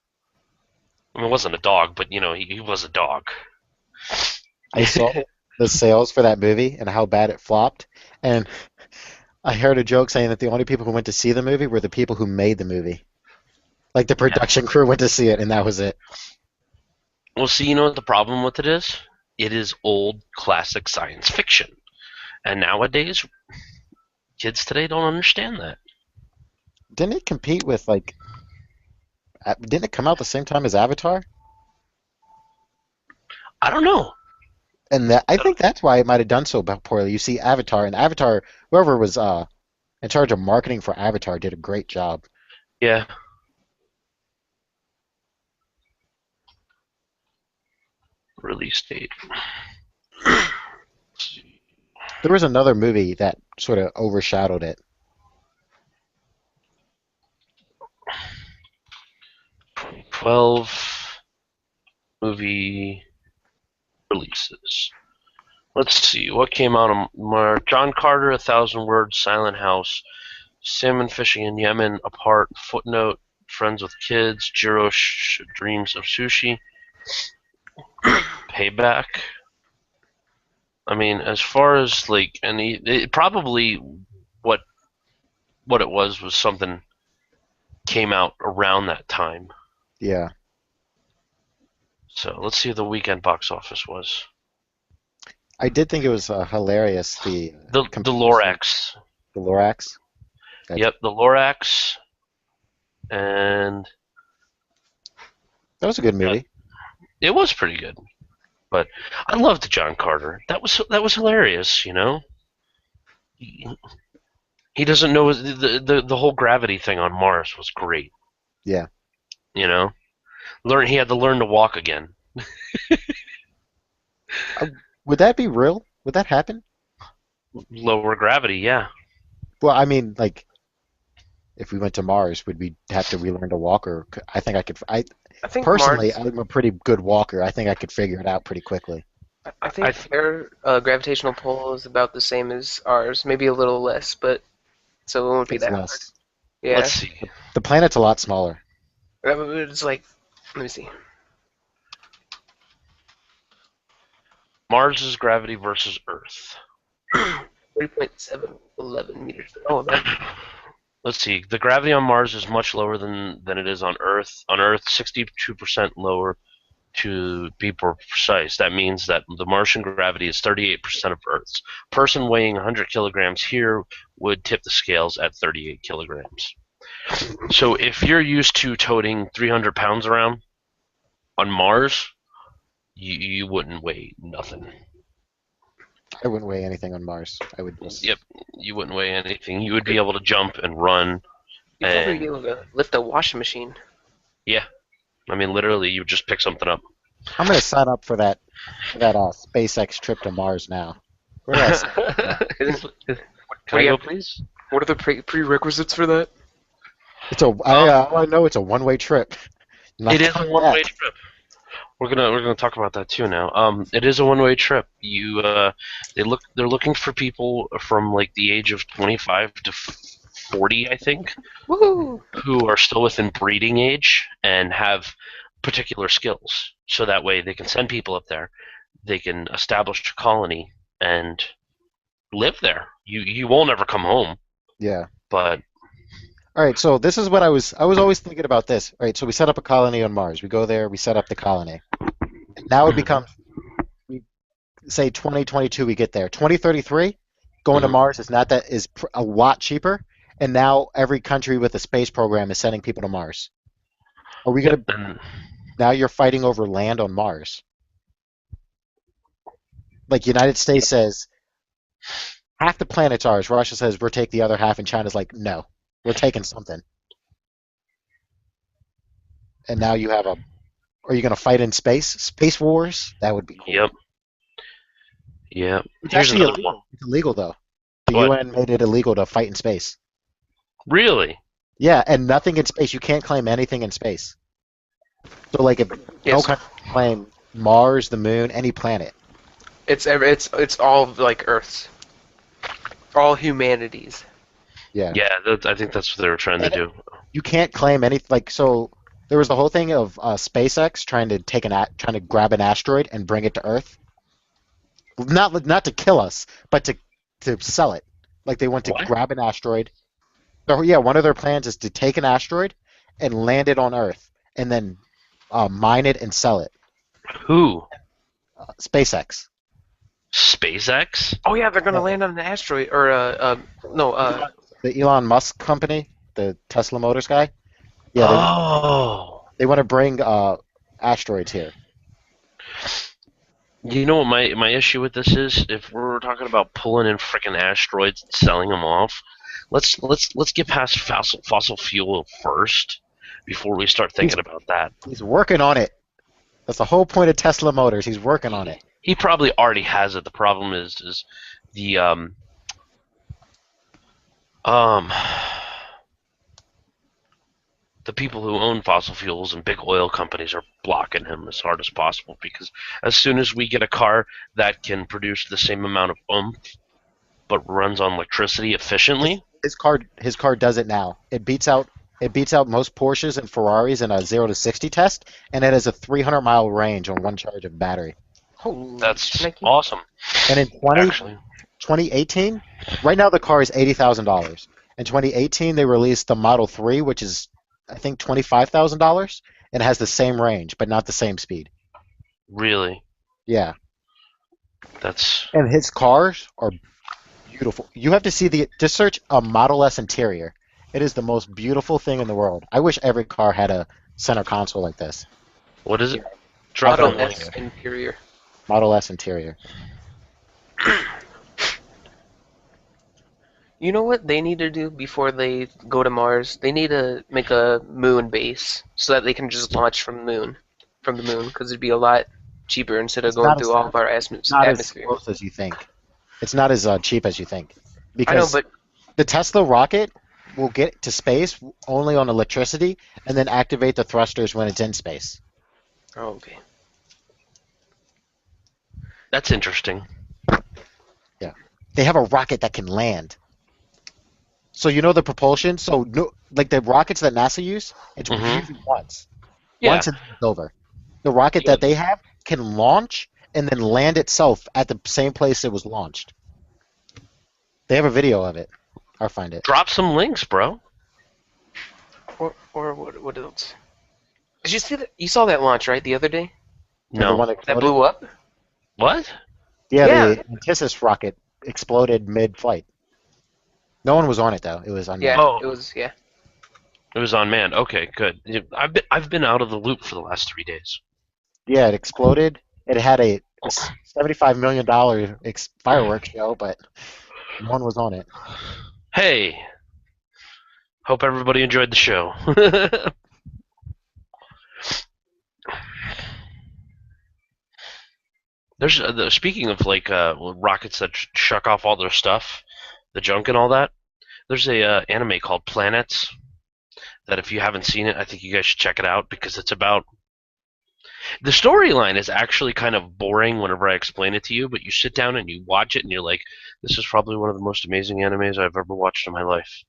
[SPEAKER 1] I mean, it wasn't a dog, but he was a dog.
[SPEAKER 2] I saw the sales for that movie and how bad it flopped, and I heard a joke saying that the only people who went to see the movie were the people who made the movie. Like the production crew went to see it, and that was it.
[SPEAKER 1] Well, see, you know what the problem with it is? It is old classic science fiction, and nowadays, kids today don't understand that.
[SPEAKER 2] Didn't it compete with Didn't it come out the same time as Avatar?
[SPEAKER 1] I don't know.
[SPEAKER 2] And I think that's why it might have done so poorly. You see Avatar, and Avatar, whoever was in charge of marketing for Avatar did a great job.
[SPEAKER 1] Yeah. Release date.
[SPEAKER 2] There was another movie that sort of overshadowed it.
[SPEAKER 1] 12 movie releases. Let's see what came out of John Carter, A Thousand Words, Silent House, Salmon Fishing in Yemen, Apart, Footnote, Friends with Kids, Jiro Dreams of Sushi, Payback. I mean, as far as it probably what it was something came out around that time.
[SPEAKER 2] Yeah.
[SPEAKER 1] So let's see what the weekend box office was.
[SPEAKER 2] I did think it was hilarious,
[SPEAKER 1] The Lorax.
[SPEAKER 2] The Lorax?
[SPEAKER 1] Yep, the Lorax. And
[SPEAKER 2] That was a good movie.
[SPEAKER 1] it was pretty good. But I loved John Carter. That was hilarious, He doesn't know the whole gravity thing on Mars was great.
[SPEAKER 2] Yeah.
[SPEAKER 1] He had to learn to walk again.
[SPEAKER 2] Would that be real? Would that happen?
[SPEAKER 1] Lower gravity, yeah.
[SPEAKER 2] Well, I mean, if we went to Mars, would we have to relearn to walk? Or I think I could.
[SPEAKER 3] I think
[SPEAKER 2] Personally,
[SPEAKER 3] Mars,
[SPEAKER 2] I'm a pretty good walker. I think I could figure it out pretty quickly.
[SPEAKER 3] I think their gravitational pull is about the same as ours, maybe a little less, but so it won't be
[SPEAKER 2] It's
[SPEAKER 3] that hard.
[SPEAKER 2] less.
[SPEAKER 3] Yeah,
[SPEAKER 1] Let's see.
[SPEAKER 2] The planet's a lot smaller.
[SPEAKER 3] it's like, let me see.
[SPEAKER 1] Mars's gravity versus Earth.
[SPEAKER 3] 3.711 meters. Oh, that,
[SPEAKER 1] Let's see. The gravity on Mars is much lower than it is on Earth. On Earth, 62% lower. To be more precise, that means that the Martian gravity is 38% of Earth's. A person weighing 100 kilograms here would tip the scales at 38 kilograms. So if you're used to toting 300 pounds around on Mars, you wouldn't weigh nothing.
[SPEAKER 2] I wouldn't weigh anything on Mars. I would just.
[SPEAKER 1] Yep, you wouldn't weigh anything. You would be able to jump and run.
[SPEAKER 3] you'd probably be able to lift a washing machine.
[SPEAKER 1] Yeah, I mean, literally, you would just pick something up.
[SPEAKER 2] I'm gonna sign up for that SpaceX trip to Mars now. Where do I sign up?
[SPEAKER 1] Can I go, please?
[SPEAKER 3] What are the prerequisites for that?
[SPEAKER 2] I know it's a one-way trip.
[SPEAKER 1] It is a one-way trip. We're gonna talk about that too now. It is a one-way trip. They're looking for people from like the age of 25 to 40, I think,
[SPEAKER 3] Woo!
[SPEAKER 1] who are still within breeding age and have particular skills. So that way they can send people up there, they can establish a colony and live there. You won't ever come home,
[SPEAKER 2] Yeah.
[SPEAKER 1] but
[SPEAKER 2] All right. So this is what I was always thinking about this. All right. So we set up a colony on Mars. We go there. We set up the colony. Now it becomes, we say 2022. We get there. 2033, going to
[SPEAKER 1] Mhm.
[SPEAKER 2] Mars is not that is a lot cheaper. And now every country with a space program is sending people to Mars. Are we gonna?
[SPEAKER 1] and
[SPEAKER 2] Now you're fighting over land on Mars. Like United States says, half the planet's ours. Russia says we'll take the other half, and China's like, no, we're taking something. And now you have a. Are you going to fight in space? Space wars? That would be cool.
[SPEAKER 1] Yep.
[SPEAKER 2] It's
[SPEAKER 1] Here's
[SPEAKER 2] actually
[SPEAKER 1] another
[SPEAKER 2] illegal.
[SPEAKER 1] one.
[SPEAKER 2] It's illegal though. The
[SPEAKER 1] What?
[SPEAKER 2] UN made it illegal to fight in space.
[SPEAKER 1] Really?
[SPEAKER 2] Yeah, and nothing in space. You can't claim anything in space. So like, if no
[SPEAKER 3] Yes.
[SPEAKER 2] country can claim Mars, the Moon, any planet.
[SPEAKER 3] It's all like Earth's, all humanities.
[SPEAKER 2] Yeah.
[SPEAKER 1] Yeah, I think that's what they were trying to do.
[SPEAKER 2] You can't claim any like so. There was the whole thing of SpaceX trying to grab an asteroid and bring it to Earth. Not to kill us, but to sell it. Like they want to
[SPEAKER 1] What?
[SPEAKER 2] grab an asteroid. So, yeah, one of their plans is to take an asteroid and land it on Earth, and then mine it and sell it.
[SPEAKER 1] Who?
[SPEAKER 2] SpaceX.
[SPEAKER 1] SpaceX?
[SPEAKER 3] Oh yeah, they're gonna land on an asteroid or
[SPEAKER 2] The Elon Musk company, the Tesla Motors guy. Yeah,
[SPEAKER 1] Oh.
[SPEAKER 2] they want to bring asteroids here.
[SPEAKER 1] You know what my issue with this is? If we're talking about pulling in freaking asteroids and selling them off, let's get past fossil fuel first before we start thinking about that.
[SPEAKER 2] He's working on it. That's the whole point of Tesla Motors. He's working on it.
[SPEAKER 1] He probably already has it. The problem is the the people who own fossil fuels and big oil companies are blocking him as hard as possible, because as soon as we get a car that can produce the same amount of oomph but runs on electricity efficiently,
[SPEAKER 2] His car does it now. It beats out most Porsches and Ferraris in a 0 to 60 test, and it has a 300-mile range on one charge of battery.
[SPEAKER 3] holy
[SPEAKER 1] that's
[SPEAKER 3] shnikey.
[SPEAKER 1] awesome.
[SPEAKER 2] And in
[SPEAKER 1] Actually,
[SPEAKER 2] 2018, right now the car is $80,000. In 2018, they released the Model 3, which is I think $25,000, and has the same range but not the same speed.
[SPEAKER 1] really,
[SPEAKER 2] Yeah,
[SPEAKER 1] that's
[SPEAKER 2] and his cars are beautiful. You have to see just search a Model S interior. It is the most beautiful thing in the world. I wish every car had a center console like this.
[SPEAKER 1] what is it? Drop it
[SPEAKER 3] Model
[SPEAKER 1] on the
[SPEAKER 3] S
[SPEAKER 1] link.
[SPEAKER 3] interior.
[SPEAKER 2] Model S interior.
[SPEAKER 3] You know what they need to do before they go to Mars? They need to make a moon base so that they can just launch from the moon, because it'd be a lot cheaper instead of
[SPEAKER 2] It's
[SPEAKER 3] going
[SPEAKER 2] not
[SPEAKER 3] through all of our
[SPEAKER 2] It's not as
[SPEAKER 3] atmosphere.
[SPEAKER 2] close as you think. It's not as cheap as you think.
[SPEAKER 3] I know,
[SPEAKER 2] Because
[SPEAKER 3] but
[SPEAKER 2] the Tesla rocket will get to space only on electricity and then activate the thrusters when it's in space.
[SPEAKER 3] oh, okay.
[SPEAKER 1] That's interesting.
[SPEAKER 2] They have a rocket that can land. So you know the propulsion? So no, like the rockets that NASA use, it's
[SPEAKER 1] Mhm.
[SPEAKER 2] used once.
[SPEAKER 1] Yeah.
[SPEAKER 2] Once and then it's over. The rocket that they have can launch and then land itself at the same place it was launched. They have a video of it. I'll find it.
[SPEAKER 1] Drop some links, bro.
[SPEAKER 3] Or what else? Did you see that? You saw that launch, right, the other day?
[SPEAKER 2] The
[SPEAKER 1] No.
[SPEAKER 2] one
[SPEAKER 3] That
[SPEAKER 2] exploded?
[SPEAKER 3] blew up?
[SPEAKER 1] What?
[SPEAKER 2] Yeah,
[SPEAKER 3] Yeah.
[SPEAKER 2] the Antisys rocket exploded mid-flight. No one was on it though. It was unmanned.
[SPEAKER 3] Yeah,
[SPEAKER 1] Oh.
[SPEAKER 3] it was, yeah.
[SPEAKER 1] It was on man. Okay, good. I've been out of the loop for the last 3 days.
[SPEAKER 2] Yeah, it exploded. It had a $75 million fireworks show, but no one was on it.
[SPEAKER 1] Hey, hope everybody enjoyed the show. There's speaking of like rockets that shuck off all their stuff, the junk and all that. There's a anime called Planets that if you haven't seen it, I think you guys should check it out because it's about. The storyline is actually kind of boring whenever I explain it to you, but you sit down and you watch it and you're like, this is probably one of the most amazing animes I've ever watched in my life.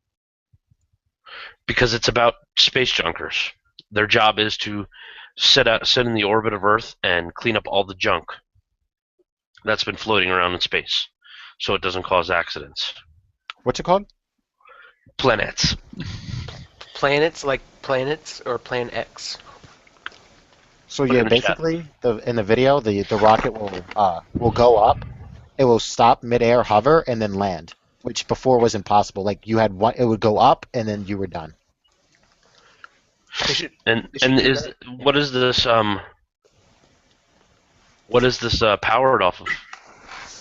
[SPEAKER 1] Because it's about space junkers. Their job is to sit in the orbit of Earth and clean up all the junk that's been floating around in space so it doesn't cause accidents.
[SPEAKER 2] What's it called?
[SPEAKER 1] Planets.
[SPEAKER 3] Planets like planets or Plan X?
[SPEAKER 2] So
[SPEAKER 1] Put it
[SPEAKER 2] yeah,
[SPEAKER 1] in the chat.
[SPEAKER 2] basically, in the video, the rocket will go up, it will stop midair, hover, and then land, which before was impossible. Like you had one, it would go up, and then you were done.
[SPEAKER 3] They should,
[SPEAKER 1] And
[SPEAKER 3] They should
[SPEAKER 1] and
[SPEAKER 3] do
[SPEAKER 1] is what is this powered off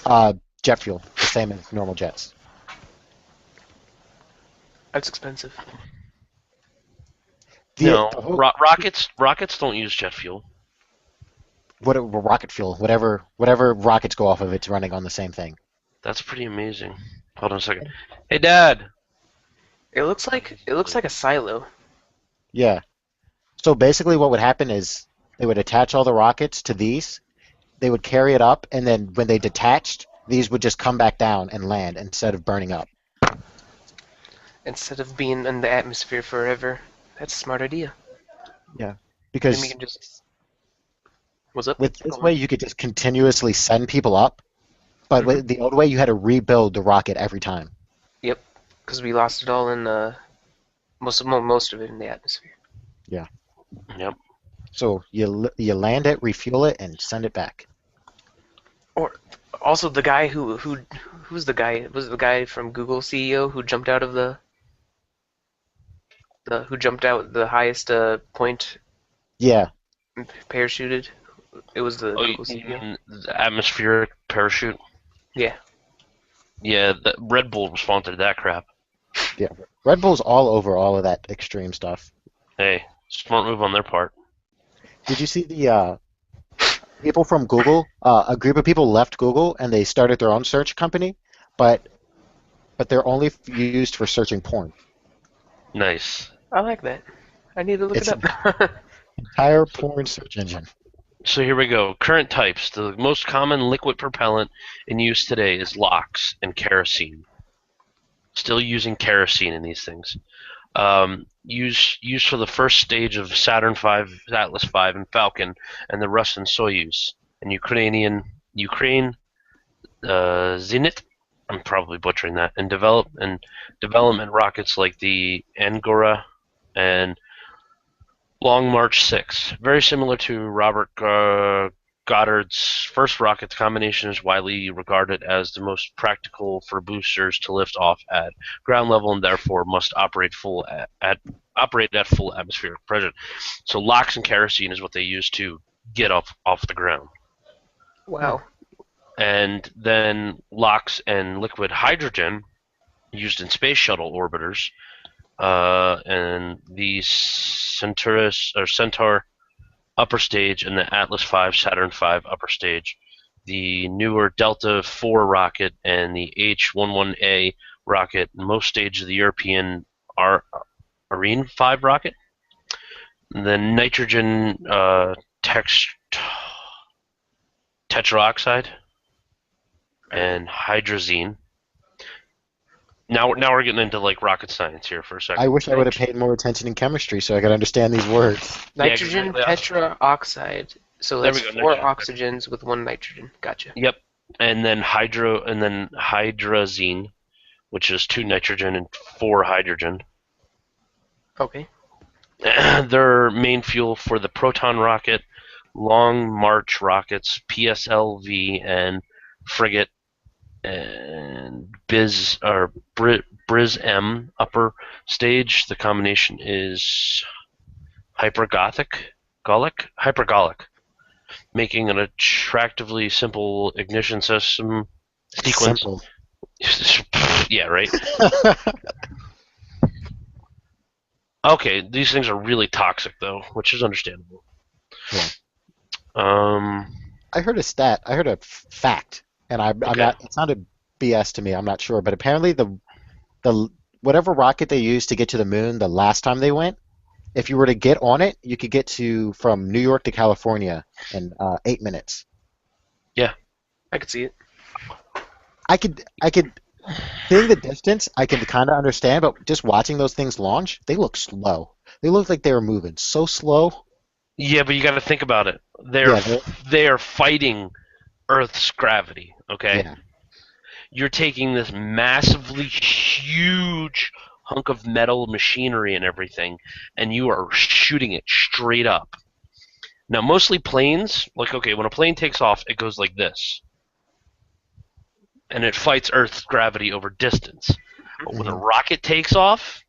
[SPEAKER 1] of?
[SPEAKER 2] Jet fuel, the same as normal jets.
[SPEAKER 3] that's expensive.
[SPEAKER 1] No,
[SPEAKER 2] The whole-
[SPEAKER 1] rockets don't use jet fuel.
[SPEAKER 2] rocket fuel, whatever rockets go off of, it's running on the same thing.
[SPEAKER 1] That's pretty amazing. Hold on a second. Hey, Dad.
[SPEAKER 3] It looks like a silo.
[SPEAKER 2] Yeah. So basically, what would happen is they would attach all the rockets to these. They would carry it up, and then when they detached, these would just come back down and land instead of burning up.
[SPEAKER 3] Instead of being in the atmosphere forever. That's a smart idea.
[SPEAKER 2] Because
[SPEAKER 3] Then we can just. What's up?
[SPEAKER 2] with this way, you could just continuously send people up. But with the old way, you had to rebuild the rocket every time.
[SPEAKER 3] Because we lost it all in most of it in the atmosphere.
[SPEAKER 1] Yep.
[SPEAKER 2] So you land it, refuel it, and send it back.
[SPEAKER 3] Also, the guy who's the guy? Was it the guy from Google CEO who jumped out of who jumped out the highest point
[SPEAKER 2] Yeah,
[SPEAKER 3] and parachuted? It was the
[SPEAKER 1] Oh,
[SPEAKER 3] Google
[SPEAKER 1] you
[SPEAKER 3] CEO.
[SPEAKER 1] mean the atmospheric parachute?
[SPEAKER 3] Yeah.
[SPEAKER 1] Yeah, the Red Bull responded to that crap.
[SPEAKER 2] Red Bull's all over all of that extreme stuff.
[SPEAKER 1] Hey, smart move on their part.
[SPEAKER 2] Did you see the people from Google? A group of people left Google and they started their own search company, but they're only used for searching porn.
[SPEAKER 1] Nice.
[SPEAKER 3] I like that. I need to look
[SPEAKER 2] It's
[SPEAKER 3] it up.
[SPEAKER 2] Entire porn search engine.
[SPEAKER 1] So here we go. Current types. The most common liquid propellant in use today is LOX and kerosene. Still using kerosene in these things. Used for the first stage of Saturn V, Atlas V, and Falcon, and the Russian Soyuz, and Ukraine Zenit. I'm probably butchering that. And development rockets like the Angora and Long March 6. Very similar to Robert Goddard's first rocket, the combination is widely regarded as the most practical for boosters to lift off at ground level and therefore must operate at full atmospheric pressure. So LOX and kerosene is what they use to get off the ground.
[SPEAKER 3] Wow.
[SPEAKER 1] And then LOX and liquid hydrogen used in space shuttle orbiters, and the Centaur upper stage and the Atlas V, Saturn V upper stage, the newer Delta IV rocket and the H-11A rocket, most stage of the European Ariane 5 rocket, the nitrogen tetroxide, and hydrazine. Now we're getting into like rocket science here for a second.
[SPEAKER 2] I wish I would have paid more attention in chemistry so I could understand these words.
[SPEAKER 3] Nitrogen
[SPEAKER 1] exactly.
[SPEAKER 3] tetraoxide. So
[SPEAKER 1] There
[SPEAKER 3] that's
[SPEAKER 1] we go,
[SPEAKER 3] 4
[SPEAKER 1] nitrogen.
[SPEAKER 3] oxygens with 1 nitrogen. Gotcha.
[SPEAKER 1] Yep, and then hydrazine, which is 2 nitrogen and 4 hydrogen.
[SPEAKER 3] Okay.
[SPEAKER 1] They're main fuel for the Proton rocket, Long March rockets, PSLV, and frigate, and Briz M upper stage. The combination is hypergolic, making an attractively simple ignition system sequence.
[SPEAKER 2] Simple.
[SPEAKER 1] Yeah, right. Okay, these things are really toxic though, which is understandable.
[SPEAKER 2] Yeah.
[SPEAKER 1] I
[SPEAKER 2] heard a stat. I heard a fact, and I'm
[SPEAKER 1] Okay.
[SPEAKER 2] not. It sounded BS to me. I'm not sure, but apparently the whatever rocket they used to get to the moon the last time they went, if you were to get on it, you could get to from New York to California in 8 minutes.
[SPEAKER 3] I could see it.
[SPEAKER 2] I could seeing the distance, I can kind of understand, but just watching those things launch, they look slow. They look like they were moving so slow.
[SPEAKER 1] Yeah, but you got to think about it.
[SPEAKER 2] Yeah,
[SPEAKER 1] They are fighting Earth's gravity. Okay,
[SPEAKER 2] yeah,
[SPEAKER 1] you're taking this massively huge hunk of metal machinery and everything, and you are shooting it straight up. Now, mostly planes, like okay, when a plane takes off, it goes like this, and it fights Earth's gravity over distance. But when a
[SPEAKER 2] Mhm.
[SPEAKER 1] rocket takes off,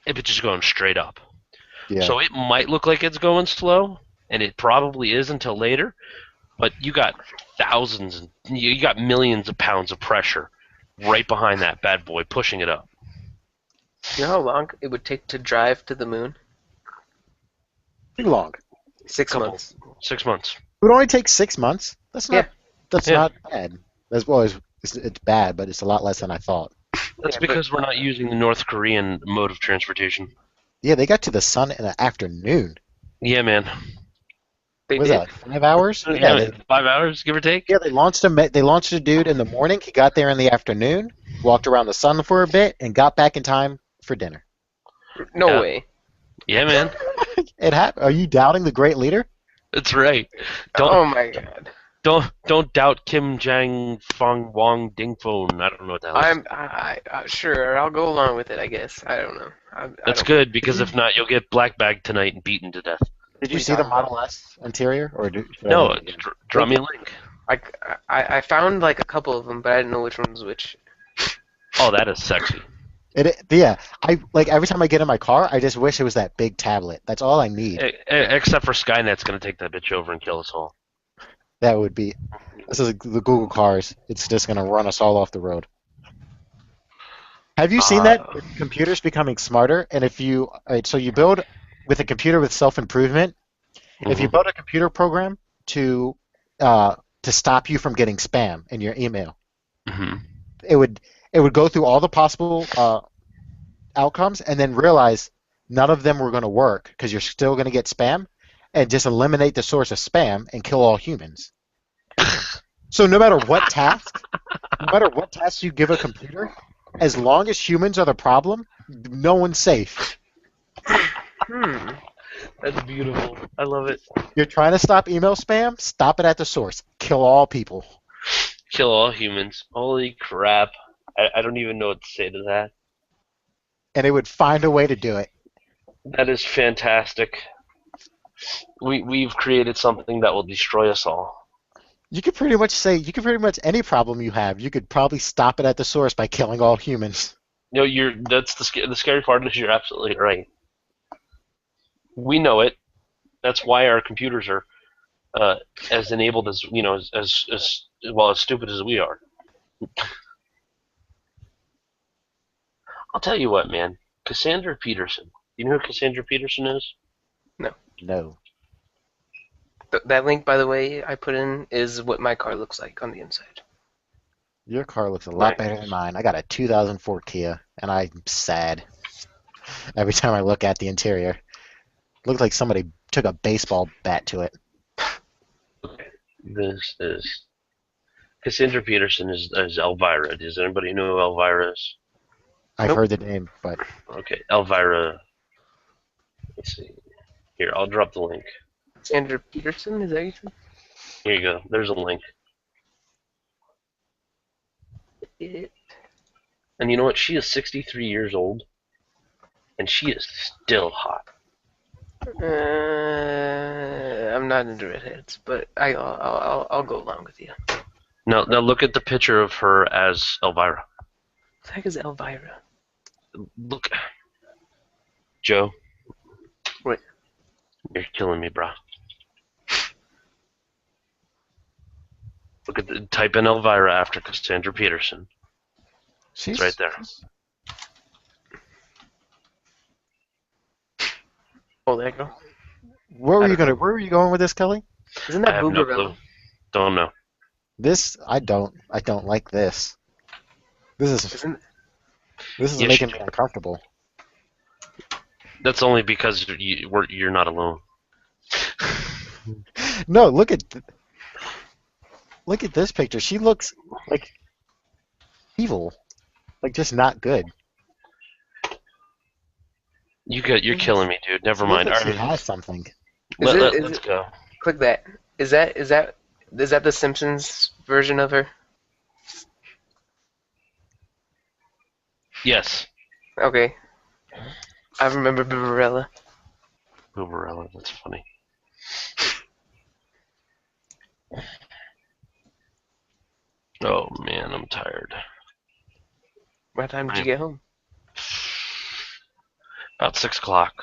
[SPEAKER 1] it's just going straight up.
[SPEAKER 2] Yeah.
[SPEAKER 1] So it might look like it's going slow, and it probably is until later. But you got you got millions of pounds of pressure right behind that bad boy, pushing it up.
[SPEAKER 3] You know how long it would take to drive to the moon?
[SPEAKER 2] Too long.
[SPEAKER 3] 6
[SPEAKER 1] Couple.
[SPEAKER 3] months.
[SPEAKER 1] 6 months.
[SPEAKER 2] It would only take 6 months. That's not.
[SPEAKER 3] Yeah.
[SPEAKER 2] That's
[SPEAKER 1] Yeah.
[SPEAKER 2] not bad. That's well, it's bad, but it's a lot less than I thought.
[SPEAKER 1] That's
[SPEAKER 3] Yeah,
[SPEAKER 1] because we're not using the North Korean mode of transportation.
[SPEAKER 2] Yeah, they got to the sun in the afternoon.
[SPEAKER 1] Yeah, man.
[SPEAKER 3] They
[SPEAKER 2] Was
[SPEAKER 3] did.
[SPEAKER 2] that like 5 hours?
[SPEAKER 1] Yeah, 5 hours, give or take.
[SPEAKER 2] Yeah, they launched him. They launched a dude in the morning. He got there in the afternoon, walked around the sun for a bit, and got back in time for dinner.
[SPEAKER 3] No
[SPEAKER 1] Yeah.
[SPEAKER 3] way.
[SPEAKER 1] Yeah, man.
[SPEAKER 2] It happened. Are you doubting the great leader?
[SPEAKER 1] That's right.
[SPEAKER 3] Oh my god.
[SPEAKER 1] Don't doubt Kim Jang Fong Wong Ding Phone. I don't know what the hell.
[SPEAKER 3] Sure. I'll go along with it. I guess. I don't know. I
[SPEAKER 1] That's
[SPEAKER 3] don't-
[SPEAKER 1] good because if not, you'll get black bagged tonight and beaten to death.
[SPEAKER 2] Did you
[SPEAKER 3] What are
[SPEAKER 2] see
[SPEAKER 3] you
[SPEAKER 2] the
[SPEAKER 3] talking
[SPEAKER 2] Model S interior, or should I
[SPEAKER 1] No,
[SPEAKER 2] look again?
[SPEAKER 1] draw me a link.
[SPEAKER 3] I found like a couple of them, but I didn't know which one was which.
[SPEAKER 1] Oh, that is sexy.
[SPEAKER 2] Yeah. I like every time I get in my car, I just wish it was that big tablet. That's all I need.
[SPEAKER 1] Except for Skynet's gonna take that bitch over and kill us all.
[SPEAKER 2] That would be. This is the Google cars. It's just gonna run us all off the road. Have you seen that with computers becoming smarter? And if you, all right, so you build with a computer with self-improvement. If you build a computer program to stop you from getting spam in your email,
[SPEAKER 1] Mhm.
[SPEAKER 2] it would go through all the possible outcomes and then realize none of them were going to work because you're still going to get spam, and just eliminate the source of spam and kill all humans. So no matter what task, you give a computer, as long as humans are the problem, no one's safe.
[SPEAKER 3] Hmm.
[SPEAKER 1] That's beautiful. I love it.
[SPEAKER 2] You're trying to stop email spam, stop it at the source. Kill all people.
[SPEAKER 1] Kill all humans. Holy crap. I don't even know what to say to that.
[SPEAKER 2] And it would find a way to do it.
[SPEAKER 1] That is fantastic. We've created something that will destroy us all.
[SPEAKER 2] You could pretty much any problem you have, you could probably stop it at the source by killing all humans.
[SPEAKER 1] No, that's the scary part is you're absolutely right. We know it. That's why our computers are as enabled as as well as stupid as we are. I'll tell you what, man. Cassandra Peterson. You know who Cassandra Peterson is?
[SPEAKER 2] No.
[SPEAKER 3] That link, by the way, I put in is what my car looks like on the inside.
[SPEAKER 2] Your car looks a lot
[SPEAKER 1] Right.
[SPEAKER 2] better than mine. I got a 2004 Kia, and I'm sad every time I look at the interior. Looks like somebody took a baseball bat to it.
[SPEAKER 1] This is Cassandra Peterson is Elvira. Does anybody know who Elvira is?
[SPEAKER 2] I've
[SPEAKER 3] Nope.
[SPEAKER 2] heard the name, but
[SPEAKER 1] Okay, Elvira. Let's see. Here, I'll drop the link.
[SPEAKER 3] Sandra Peterson, is that you said?
[SPEAKER 1] Here you go. There's a link. And you know what? She is 63 years old, and she is still hot.
[SPEAKER 3] I'm not into redheads, but I'll go along with you.
[SPEAKER 1] Now look at the picture of her as Elvira.
[SPEAKER 3] What the heck is Elvira?
[SPEAKER 1] Look, Joe.
[SPEAKER 3] What?
[SPEAKER 1] You're killing me, bro. Look at type in Elvira after Cassandra Peterson.
[SPEAKER 2] She's
[SPEAKER 1] It's right there.
[SPEAKER 3] Oh, that girl.
[SPEAKER 2] Where were
[SPEAKER 3] I
[SPEAKER 2] you
[SPEAKER 3] don't
[SPEAKER 2] gonna? Where were you going with this, Kelly?
[SPEAKER 3] Isn't
[SPEAKER 1] I
[SPEAKER 3] that
[SPEAKER 1] have no
[SPEAKER 3] Booberella?
[SPEAKER 1] clue. Don't know.
[SPEAKER 2] This I don't. I don't like this. This is
[SPEAKER 3] Isn't
[SPEAKER 2] making
[SPEAKER 1] Yes,
[SPEAKER 2] me uncomfortable.
[SPEAKER 1] That's only because you're not alone.
[SPEAKER 2] No, look at this picture. She looks like evil, like just not good.
[SPEAKER 1] You're killing me, dude. Never
[SPEAKER 2] She looks
[SPEAKER 1] mind.
[SPEAKER 2] like
[SPEAKER 1] All
[SPEAKER 2] she
[SPEAKER 1] right,
[SPEAKER 2] has something.
[SPEAKER 3] Is it-
[SPEAKER 1] let's go.
[SPEAKER 3] click that? Is that the Simpsons version of her?
[SPEAKER 1] Yes.
[SPEAKER 3] Okay. I remember Booberella.
[SPEAKER 1] Uberella, that's funny. Oh man, I'm tired.
[SPEAKER 3] What time did you get home?
[SPEAKER 1] About 6 o'clock.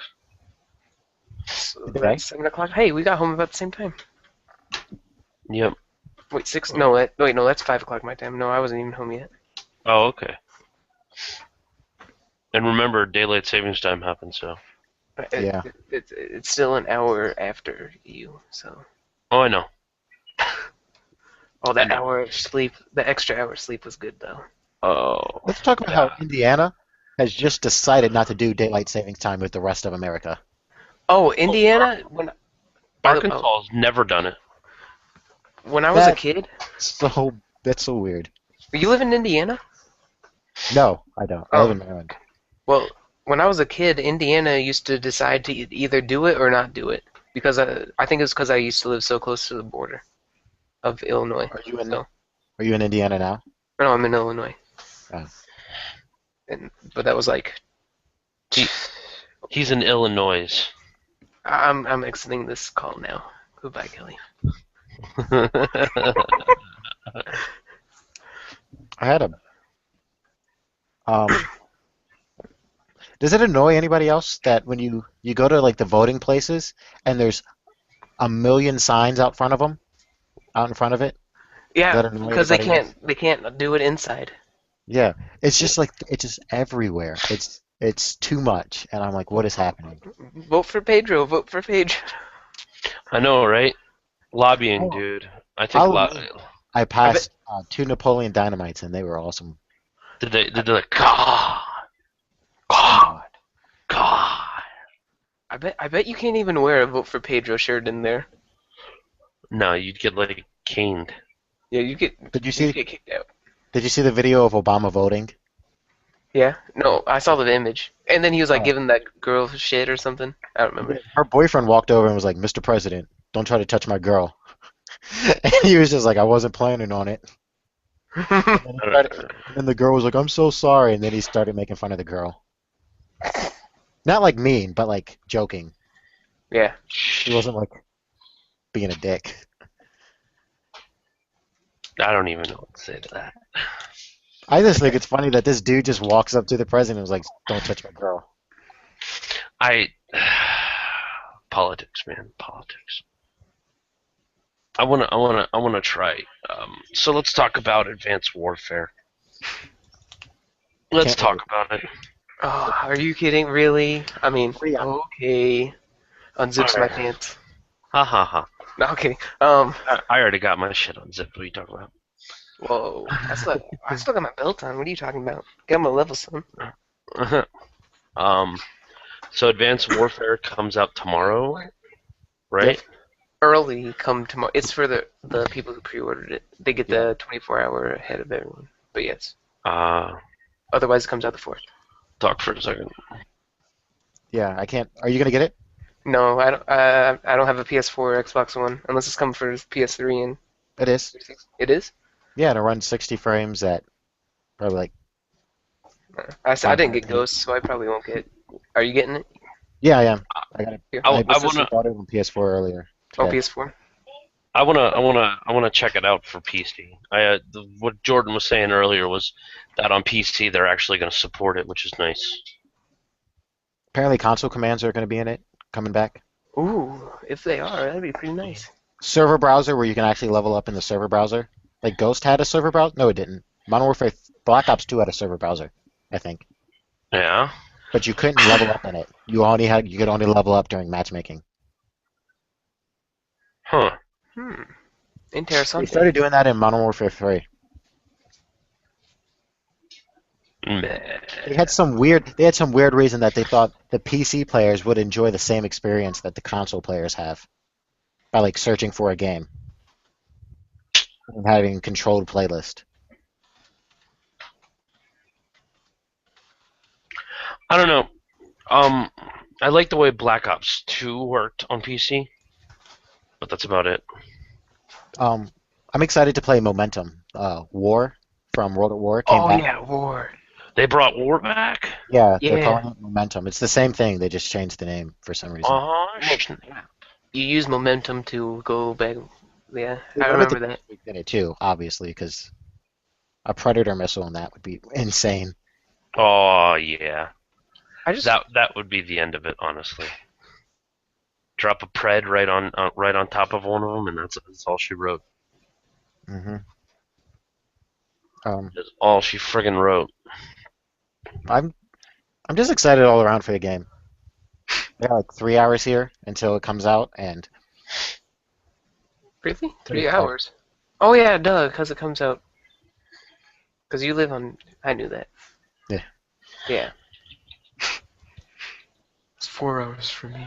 [SPEAKER 2] Okay.
[SPEAKER 3] 7 o'clock. Hey, we got home about the same time.
[SPEAKER 1] Yep.
[SPEAKER 3] Wait, 6? No, wait, no, that's 5 o'clock my time. No, I wasn't even home yet.
[SPEAKER 1] Oh, okay. And remember, daylight savings time happened, so.
[SPEAKER 2] Yeah.
[SPEAKER 3] It's still an hour after you, so.
[SPEAKER 1] Oh, I know.
[SPEAKER 3] Oh, that
[SPEAKER 1] I know.
[SPEAKER 3] hour of sleep, the extra hour of sleep was good though.
[SPEAKER 1] Oh.
[SPEAKER 2] Let's talk about how Indiana has just decided not to do daylight savings time with the rest of America.
[SPEAKER 3] Oh, Indiana. When
[SPEAKER 1] Arkansas has never done it.
[SPEAKER 3] when I was a
[SPEAKER 2] That-
[SPEAKER 3] kid,
[SPEAKER 2] So that's so weird.
[SPEAKER 3] you live in Indiana?
[SPEAKER 2] No, I don't. I
[SPEAKER 3] Oh.
[SPEAKER 2] live in Maryland.
[SPEAKER 3] Well, when I was a kid, Indiana used to decide to either do it or not do it because I think it was because I used to live so close to the border of Illinois.
[SPEAKER 2] Are you in?
[SPEAKER 3] So,
[SPEAKER 2] Are you in Indiana now?
[SPEAKER 3] no, I'm in Illinois.
[SPEAKER 2] Oh.
[SPEAKER 3] But that was like,
[SPEAKER 1] He's in Illinois.
[SPEAKER 3] I'm exiting this call now. Goodbye, Kelly.
[SPEAKER 2] I had a. Does it annoy anybody else that when you go to like the voting places and there's a million signs out front of them, out in front of it?
[SPEAKER 3] Yeah,
[SPEAKER 2] That annoy
[SPEAKER 3] because they
[SPEAKER 2] everybody
[SPEAKER 3] can't do it inside.
[SPEAKER 2] Yeah, it's just like it's just everywhere. It's too much, and I'm like, what is happening?
[SPEAKER 3] Vote for Pedro. Vote for Pedro.
[SPEAKER 1] I know, right? Lobbying,
[SPEAKER 2] Oh.
[SPEAKER 1] dude. I think
[SPEAKER 2] Halloween. I passed 2 Napoleon Dynamites, and they were awesome.
[SPEAKER 1] did they like God.
[SPEAKER 3] I bet you can't even wear a vote for Pedro shirt in there.
[SPEAKER 1] No, you'd get like caned.
[SPEAKER 3] Yeah, you get
[SPEAKER 2] Did you
[SPEAKER 3] you
[SPEAKER 2] see?
[SPEAKER 3] get kicked out.
[SPEAKER 2] Did you see the video of Obama voting?
[SPEAKER 3] Yeah, no, I saw the image, and then he was like
[SPEAKER 2] Oh.
[SPEAKER 3] giving that girl shit or something. I don't remember.
[SPEAKER 2] Her boyfriend walked over and was like, "Mr. President, don't try to touch my girl." And he was just like, "I wasn't planning on it." And then the girl was like, "I'm so sorry," and then he started making fun of the girl. Not like mean, but like joking.
[SPEAKER 3] Yeah,
[SPEAKER 2] He wasn't like being a dick.
[SPEAKER 1] I don't even know what to say to that.
[SPEAKER 2] I just think it's funny that this dude just walks up to the president and was like, "Don't touch my girl."
[SPEAKER 1] Politics, man, politics. I wanna try. So let's talk about advanced warfare. Let's
[SPEAKER 2] Can't
[SPEAKER 1] talk
[SPEAKER 2] wait.
[SPEAKER 1] about it.
[SPEAKER 3] Oh, are you kidding? Really? I mean,
[SPEAKER 2] Yeah.
[SPEAKER 3] okay. Unzips my
[SPEAKER 1] Alright.
[SPEAKER 3] pants.
[SPEAKER 1] Ha ha ha.
[SPEAKER 3] No, I'm kidding.
[SPEAKER 1] I already got my shit unzipped. What are you talking about?
[SPEAKER 3] Whoa. I still got my belt on. What are you talking about? Got my level, son.
[SPEAKER 1] So Advanced Warfare comes out tomorrow, right?
[SPEAKER 3] Early come tomorrow. It's for the people who pre-ordered it. They get the 24-hour ahead of everyone. But yes. Otherwise, it comes out the 4th.
[SPEAKER 1] Talk for a second.
[SPEAKER 2] Yeah, I can't. Are you gonna get it?
[SPEAKER 3] No, I don't. I don't have a PS4 or Xbox One unless it's coming for PS3 and
[SPEAKER 2] It is.
[SPEAKER 3] 360. It is.
[SPEAKER 2] Yeah, and it runs 60 frames at probably like
[SPEAKER 3] I didn't get Ghost, so I probably won't get. Are you getting it?
[SPEAKER 2] Yeah, I am. I got it.
[SPEAKER 3] Here.
[SPEAKER 2] My
[SPEAKER 1] I
[SPEAKER 2] sister
[SPEAKER 1] wanna
[SPEAKER 2] bought it on PS4 earlier
[SPEAKER 3] Oh,
[SPEAKER 2] today.
[SPEAKER 3] PS4.
[SPEAKER 1] I wanna check it out for PC. What Jordan was saying earlier was that on PC they're actually gonna support it, which is nice.
[SPEAKER 2] Apparently, console commands are going to be in it, coming back.
[SPEAKER 3] Ooh, if they are, that'd be pretty nice.
[SPEAKER 2] Server browser, where you can actually level up in the server browser. Like Ghost had a server browser. No, it didn't. Modern Warfare Black Ops 2 had a server browser, I think.
[SPEAKER 1] Yeah.
[SPEAKER 2] But you couldn't level up in it. You could only level up during matchmaking.
[SPEAKER 1] Huh.
[SPEAKER 2] They
[SPEAKER 3] Interesting.
[SPEAKER 2] started doing that in Modern Warfare 3.
[SPEAKER 1] Meh.
[SPEAKER 2] They had some weird reason that they thought the PC players would enjoy the same experience that the console players have by like searching for a game and having controlled playlist.
[SPEAKER 1] I don't know. Um, I like the way Black Ops 2 worked on PC, but that's about it.
[SPEAKER 2] I'm excited to play Momentum. War from World at War came
[SPEAKER 3] Oh
[SPEAKER 2] back.
[SPEAKER 3] yeah, War.
[SPEAKER 1] They brought War back.
[SPEAKER 2] Yeah, they're
[SPEAKER 3] Yeah.
[SPEAKER 2] calling it Momentum. It's the same thing. They just changed the name for some reason.
[SPEAKER 1] Oh, snap.
[SPEAKER 3] You use momentum to go back. Yeah,
[SPEAKER 2] They
[SPEAKER 3] I
[SPEAKER 2] wanted to
[SPEAKER 3] remember that.
[SPEAKER 2] be in it too, obviously, because a Predator missile in that would be insane.
[SPEAKER 1] Oh yeah.
[SPEAKER 3] I just
[SPEAKER 1] That would be the end of it, honestly. Drop a pred right on top of one of them, and that's all she wrote.
[SPEAKER 2] hmm
[SPEAKER 1] That's all she friggin' wrote.
[SPEAKER 2] I'm just excited all around for the game. We got like 3 hours here until it comes out, and
[SPEAKER 3] really
[SPEAKER 2] Pretty
[SPEAKER 3] 3
[SPEAKER 2] excited.
[SPEAKER 3] hours. Oh yeah, duh, because it comes out. Because you live on. I knew that.
[SPEAKER 2] Yeah.
[SPEAKER 3] Yeah. It's 4 hours for me.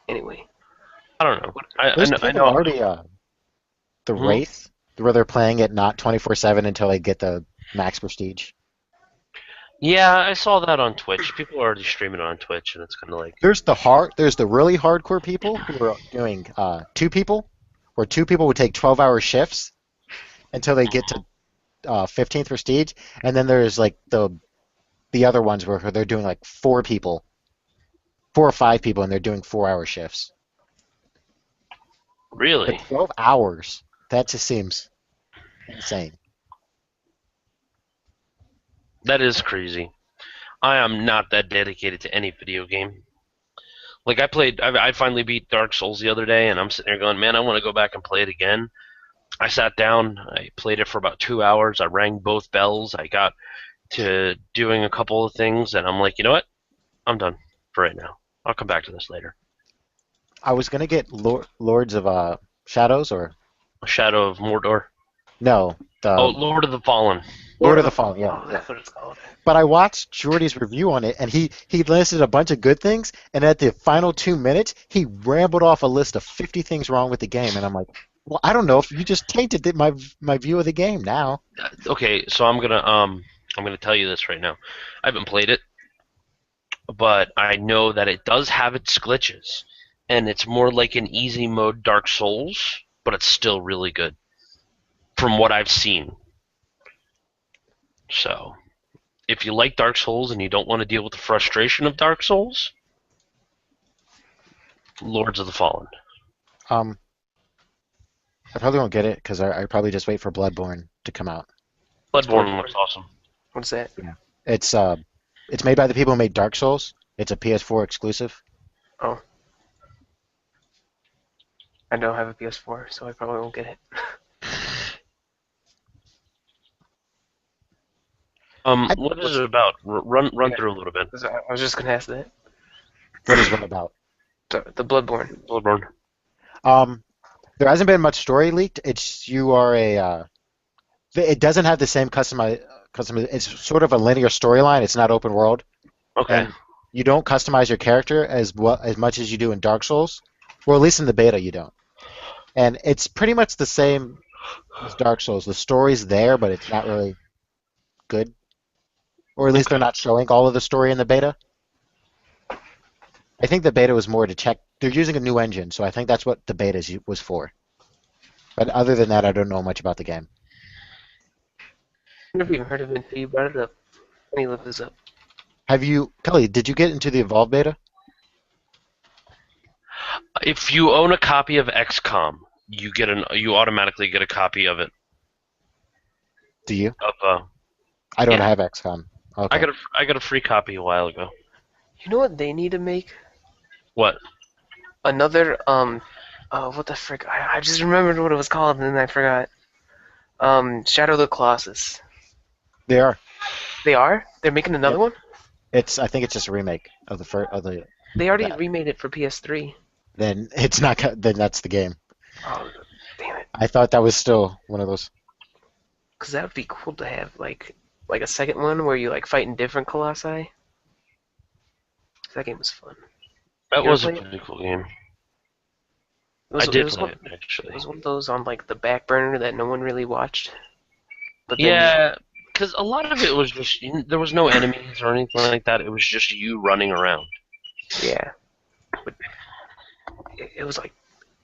[SPEAKER 3] Anyway.
[SPEAKER 1] I don't know. I
[SPEAKER 2] there's
[SPEAKER 1] know. I
[SPEAKER 2] people
[SPEAKER 1] know.
[SPEAKER 2] already the
[SPEAKER 1] Hmm?
[SPEAKER 2] Wraith, where they're playing it not 24/7 until they get the max prestige.
[SPEAKER 1] Yeah, I saw that on Twitch. People are already streaming it on Twitch, and it's kind of like,
[SPEAKER 2] There's the really hardcore people who are doing two people, where two people would take 12-hour shifts until they get to 15th prestige, and then there's like the other ones where they're doing like four or five people, and they're doing 4-hour shifts. But
[SPEAKER 1] really?
[SPEAKER 2] 12 hours, that just seems insane.
[SPEAKER 1] That is crazy. I am not that dedicated to any video game. Like I finally beat Dark Souls the other day, and I'm sitting there going, man, I want to go back and play it again. I sat down, I played it for about 2 hours. I rang both bells. I got to doing a couple of things, and I'm like, you know what? I'm done for right now. I'll come back to this later.
[SPEAKER 2] I was gonna get Lords of Shadows, or
[SPEAKER 1] Shadow of Mordor.
[SPEAKER 2] no, the
[SPEAKER 1] Oh, Lord of the Fallen.
[SPEAKER 2] Lord of the Fallen. Yeah,
[SPEAKER 3] Oh,
[SPEAKER 2] yeah.
[SPEAKER 3] that's what it's called.
[SPEAKER 2] But I watched Jordy's review on it, and he listed a bunch of good things, and at the final 2 minutes, he rambled off a list of 50 things wrong with the game, and I'm like, well, I don't know if you just tainted my view of the game now.
[SPEAKER 1] Okay, so I'm gonna tell you this right now. I haven't played it, but I know that it does have its glitches, and it's more like an easy mode Dark Souls, but it's still really good from what I've seen. So, if you like Dark Souls and you don't want to deal with the frustration of Dark Souls, Lords of the Fallen.
[SPEAKER 2] I probably won't get it because I probably just wait for Bloodborne to come out.
[SPEAKER 1] Bloodborne looks awesome.
[SPEAKER 3] What's that?
[SPEAKER 2] It's made by the people who made Dark Souls. It's a PS4 exclusive.
[SPEAKER 3] I don't have a PS4, so I probably won't get it.
[SPEAKER 1] What is it about? Run
[SPEAKER 3] Yeah.
[SPEAKER 1] through a little bit.
[SPEAKER 3] I was just gonna ask that.
[SPEAKER 2] What is what about?
[SPEAKER 3] The Bloodborne.
[SPEAKER 1] Bloodborne.
[SPEAKER 2] There hasn't been much story leaked. It doesn't have the same It's sort of a linear storyline. It's not open world.
[SPEAKER 1] Okay.
[SPEAKER 2] And you don't customize your character as much as you do in Dark Souls, or at least in the beta you don't. And it's pretty much the same as Dark Souls. The story's there, but it's not really good, or at least they're not showing all of the story in the beta. I think the beta was more to check. They're using a new engine, so I think that's what the beta was for. But other than that, I don't know much about the game.
[SPEAKER 3] I've never even heard of it until you brought it up. Let me look this up.
[SPEAKER 2] Have you, Kelly? Did you get into the Evolve beta?
[SPEAKER 1] If you own a copy of XCOM, you automatically get a copy of it.
[SPEAKER 2] Do you?
[SPEAKER 1] Of
[SPEAKER 2] I don't
[SPEAKER 1] Yeah.
[SPEAKER 2] have XCOM. Okay.
[SPEAKER 1] I got a free copy a while ago.
[SPEAKER 3] You know what they need to make?
[SPEAKER 1] What?
[SPEAKER 3] Another what the frick? I just remembered what it was called and then I forgot. Shadow of the Colossus.
[SPEAKER 2] They are.
[SPEAKER 3] They are? They're making another one?
[SPEAKER 2] I think it's just a remake of the first of the.
[SPEAKER 3] They already
[SPEAKER 2] That.
[SPEAKER 3] remade it for PS3.
[SPEAKER 2] Then it's not. Then that's the game.
[SPEAKER 3] Oh, damn it.
[SPEAKER 2] I thought that was still one of those.
[SPEAKER 3] Because that would be cool to have, like a second one where you, like, fight in different Colossi. That game was fun.
[SPEAKER 1] That
[SPEAKER 3] You
[SPEAKER 1] was a
[SPEAKER 3] ever play it?
[SPEAKER 1] pretty cool game.
[SPEAKER 3] It
[SPEAKER 1] I did
[SPEAKER 3] was
[SPEAKER 1] play
[SPEAKER 3] one,
[SPEAKER 1] it
[SPEAKER 3] it
[SPEAKER 1] actually.
[SPEAKER 3] was one of those on, like, the back burner that no one really watched. But then,
[SPEAKER 1] Yeah, because a lot of it was just there was no enemies or anything like that. It was just you running around.
[SPEAKER 3] yeah. But it was, like,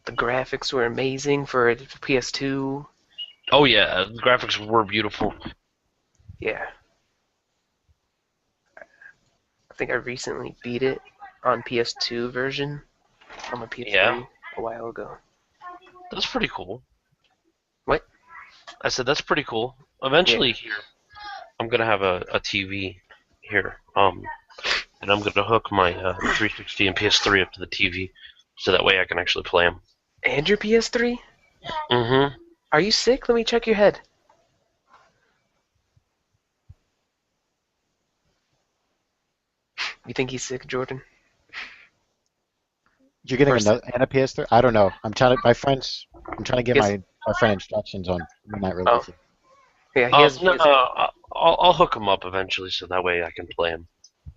[SPEAKER 3] the graphics were amazing for PS2.
[SPEAKER 1] Oh yeah, the graphics were beautiful.
[SPEAKER 3] Yeah. I think I recently beat it on PS2 version on my PS3
[SPEAKER 1] Yeah.
[SPEAKER 3] a while ago.
[SPEAKER 1] That's pretty cool.
[SPEAKER 3] What?
[SPEAKER 1] I said that's pretty cool. Eventually, here I'm gonna have a TV here, and I'm gonna hook my 360 and PS3 up to the TV, so that way I can actually play them.
[SPEAKER 3] And your PS3?
[SPEAKER 1] Mm-hmm.
[SPEAKER 3] Are you sick? Let me check your head. You think he's sick, Jordan?
[SPEAKER 2] You're getting
[SPEAKER 3] Or
[SPEAKER 2] another and a PS3? I don't know. I'm trying to get
[SPEAKER 3] Yes.
[SPEAKER 2] my friend instructions on Midnight
[SPEAKER 3] Oh.
[SPEAKER 2] Release.
[SPEAKER 3] Yeah, he
[SPEAKER 1] Oh
[SPEAKER 3] has.
[SPEAKER 1] no, I'll hook them up eventually, so that way I can play them.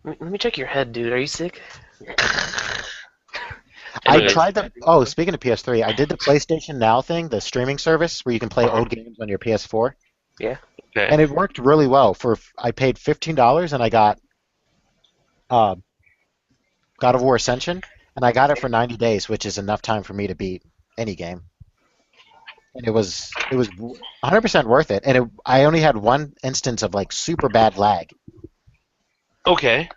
[SPEAKER 3] Let me check your head, dude. Are you sick?
[SPEAKER 2] I
[SPEAKER 1] Anyways,
[SPEAKER 2] tried the. Oh, speaking of PS3, I did the PlayStation Now thing, the streaming service where you can play
[SPEAKER 1] Uh-huh.
[SPEAKER 2] old games on your PS4,
[SPEAKER 1] okay.
[SPEAKER 2] and it worked really well. I paid $15 and I got uh, God of War Ascension, and I got it for 90 days, which is enough time for me to beat any game. And it was 100% worth it. And I only had one instance of like super bad lag.
[SPEAKER 1] Okay.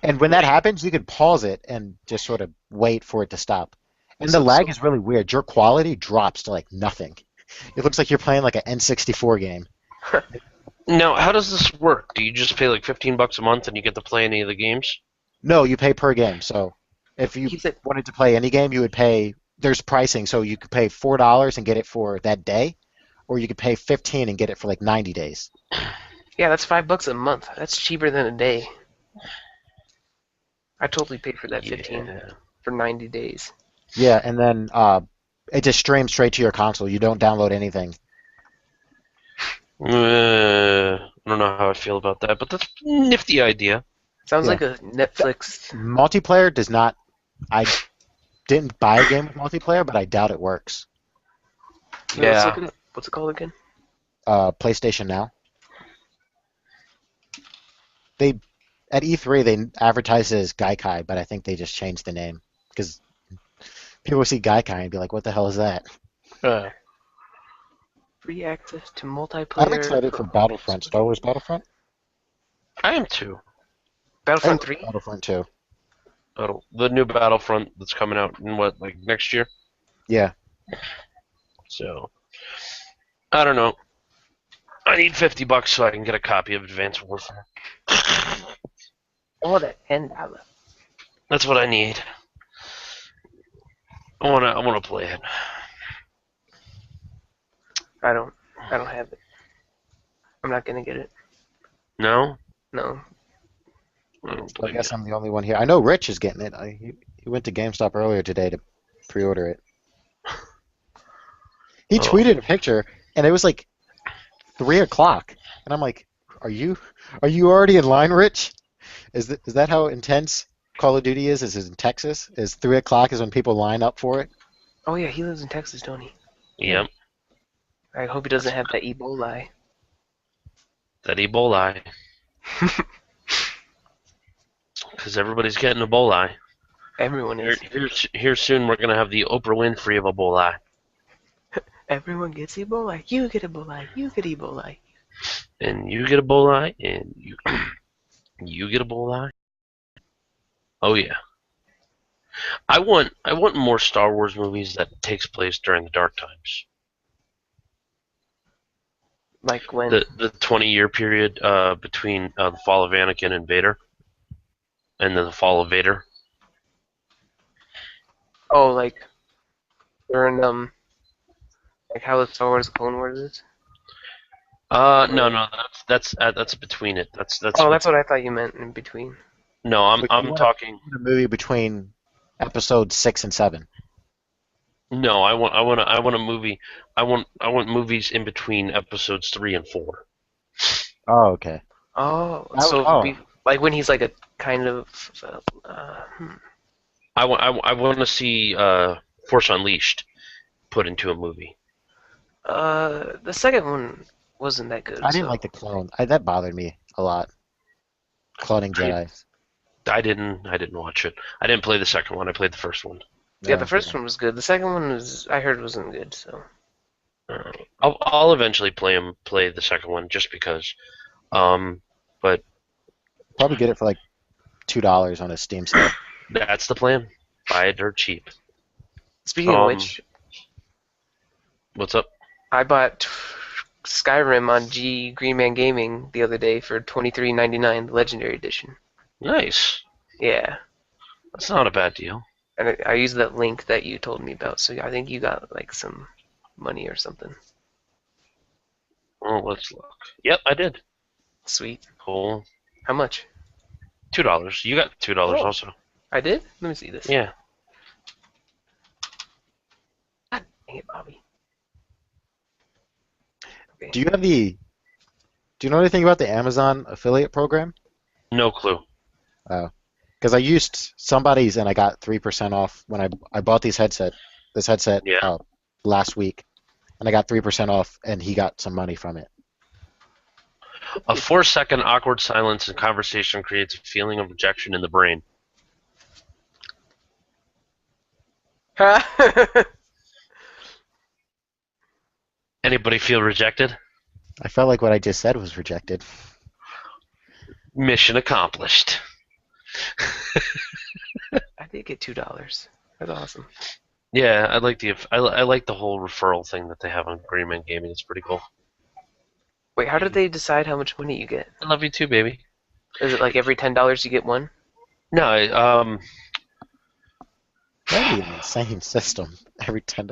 [SPEAKER 2] And when that happens, you could pause it and just sort of wait for it to stop. And the
[SPEAKER 3] So-
[SPEAKER 2] lag
[SPEAKER 3] so-
[SPEAKER 2] is really weird. Your quality drops to like nothing. It looks like you're playing like an N64 game.
[SPEAKER 1] Now, how does this work? Do you just pay like $15 a month and you get to play any of the games?
[SPEAKER 2] No, you pay per game. So if you
[SPEAKER 3] He said,
[SPEAKER 2] wanted to play any game, you would pay. There's pricing, so you could pay $4 and get it for that day, or you could pay 15 and get it for like 90 days.
[SPEAKER 3] "Yeah, that's $5 a month. That's cheaper than a day." I totally paid for that 15
[SPEAKER 1] Yeah.
[SPEAKER 3] for 90 days.
[SPEAKER 2] Yeah, and then it just streams straight to your console. You don't download anything.
[SPEAKER 1] I don't know how I feel about that, but that's a nifty idea.
[SPEAKER 3] Sounds
[SPEAKER 2] Yeah.
[SPEAKER 3] like a Netflix.
[SPEAKER 2] Multiplayer does not. I didn't buy a game with multiplayer, but I doubt it works.
[SPEAKER 3] Yeah, let's
[SPEAKER 1] Yeah.
[SPEAKER 3] look it up. What's it called again?
[SPEAKER 2] PlayStation Now. They at E3 they advertised it as Gaikai, but I think they just changed the name because people see Gaikai and be like, "What the hell is that?"
[SPEAKER 3] Free access to multiplayer.
[SPEAKER 2] I'm excited for Battlefront. Star Wars Battlefront.
[SPEAKER 1] I am too.
[SPEAKER 3] Battlefront 3?
[SPEAKER 2] Battlefront 2.
[SPEAKER 1] The new Battlefront that's coming out in what, like next year?
[SPEAKER 2] Yeah.
[SPEAKER 1] So, I don't know. I need $50 so I can get a copy of Advanced Warfare.
[SPEAKER 3] Oh, that $10.
[SPEAKER 1] That's what I need. I wanna play it.
[SPEAKER 3] I don't have it. I'm not gonna get it.
[SPEAKER 1] No?
[SPEAKER 3] No.
[SPEAKER 1] I don't
[SPEAKER 2] I
[SPEAKER 1] blame
[SPEAKER 2] guess
[SPEAKER 1] you.
[SPEAKER 2] I'm the only one here. I know Rich is getting it. He went to GameStop earlier today to pre-order it. He
[SPEAKER 1] Oh.
[SPEAKER 2] tweeted a picture, and it was like 3 o'clock, and I'm like, "Are you already in line, Rich? Is that how intense Call of Duty is? Is it in Texas? Is 3 o'clock is when people line up for it?
[SPEAKER 3] Oh yeah, he lives in Texas, don't he?
[SPEAKER 1] Yep.
[SPEAKER 3] I hope he doesn't have that Ebola.
[SPEAKER 1] That Ebola. Because everybody's getting Ebola.
[SPEAKER 3] Everyone
[SPEAKER 1] Here,
[SPEAKER 3] is.
[SPEAKER 1] here soon we're gonna have the Oprah Winfrey of Ebola.
[SPEAKER 3] Everyone gets Ebola. You get Ebola. You get Ebola.
[SPEAKER 1] and you get a bullseye, and you get a bullseye. Oh yeah. I want more Star Wars movies that takes place during the dark times.
[SPEAKER 3] Like when?
[SPEAKER 1] The 20-year period between the fall of Anakin and Vader, and then the fall of Vader.
[SPEAKER 3] Oh, like during like how the Star Wars Clone Wars is.
[SPEAKER 1] No, that's between it. That's
[SPEAKER 3] Oh, that's what I thought you meant in between.
[SPEAKER 1] no.
[SPEAKER 2] So you
[SPEAKER 1] I'm
[SPEAKER 2] want
[SPEAKER 1] talking.
[SPEAKER 2] a movie between episodes 6 and 7.
[SPEAKER 1] No, I want a movie. I want movies in between episodes 3 and 4.
[SPEAKER 2] Oh, okay.
[SPEAKER 3] Oh,
[SPEAKER 2] I would,
[SPEAKER 3] so
[SPEAKER 2] oh,
[SPEAKER 3] like when he's like a kind of. Hmm.
[SPEAKER 1] I want to see Force Unleashed put into a movie.
[SPEAKER 3] The second one wasn't that good.
[SPEAKER 2] I didn't
[SPEAKER 3] So
[SPEAKER 2] like the clone. That bothered me a lot. Cloning
[SPEAKER 1] I,
[SPEAKER 2] Jedi.
[SPEAKER 1] I didn't watch it. I didn't play the second one. I played the first one.
[SPEAKER 3] yeah, the
[SPEAKER 2] Okay.
[SPEAKER 3] first one was good. The second one was I heard wasn't good. So
[SPEAKER 1] I'll eventually play the second one just because. But
[SPEAKER 2] Probably get it for like $2 on a Steam sale.
[SPEAKER 1] that's the plan. Buy it dirt cheap.
[SPEAKER 3] speaking of which,
[SPEAKER 1] What's up?
[SPEAKER 3] I bought Skyrim on Green Man Gaming the other day for $23.99, the Legendary Edition.
[SPEAKER 1] Nice.
[SPEAKER 3] Yeah,
[SPEAKER 1] That's not a bad deal.
[SPEAKER 3] and I used that link that you told me about. So I think you got like some money or something.
[SPEAKER 1] Well, let's look. Yep, I did.
[SPEAKER 3] Sweet.
[SPEAKER 1] Cool.
[SPEAKER 3] How much?
[SPEAKER 1] $2. You got $2
[SPEAKER 3] Oh.
[SPEAKER 1] also.
[SPEAKER 3] I did? Let me see this.
[SPEAKER 1] Yeah.
[SPEAKER 3] God dang it, Bobby. Okay.
[SPEAKER 2] Do you know anything about the Amazon affiliate program?
[SPEAKER 1] No clue.
[SPEAKER 2] Because I used somebody's and I got 3% off when I bought this headset
[SPEAKER 1] Yeah.
[SPEAKER 2] last week, and I got 3% off, and he got some money from it.
[SPEAKER 1] A 4-second awkward silence in conversation creates a feeling of rejection in the brain. Anybody feel rejected?
[SPEAKER 2] I felt like what I just said was rejected.
[SPEAKER 1] Mission accomplished.
[SPEAKER 3] I did get $2. That's awesome.
[SPEAKER 1] Yeah, I like the whole referral thing that they have on Green Man Gaming. It's pretty cool.
[SPEAKER 3] Wait, how did they decide how much money you get?
[SPEAKER 1] I love you too, baby.
[SPEAKER 3] Is it like every $10 you get one?
[SPEAKER 1] No,
[SPEAKER 2] That'd be an insane system. Every 10.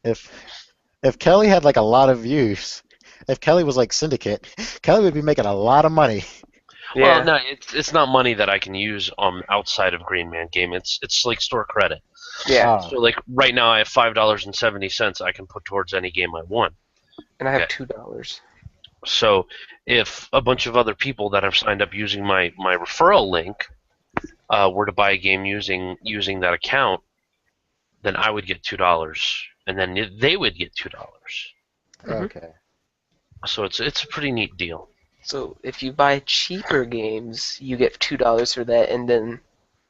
[SPEAKER 2] If Kelly had like a lot of views, if Kelly was like Syndicate, Kelly would be making a lot of money.
[SPEAKER 3] Yeah.
[SPEAKER 1] well, no, it's not money that I can use outside of Green Man Game. It's like store credit.
[SPEAKER 3] Yeah.
[SPEAKER 2] Oh,
[SPEAKER 1] So like right now I have $5.70 I can put towards any game I want.
[SPEAKER 3] And I have
[SPEAKER 1] Okay.
[SPEAKER 3] $2.
[SPEAKER 1] So if a bunch of other people that have signed up using my referral link were to buy a game using that account, then I would get $2, and then they would get $2.
[SPEAKER 2] okay.
[SPEAKER 1] So it's a pretty neat deal.
[SPEAKER 3] So if you buy cheaper games, you get $2 for that, and then
[SPEAKER 1] It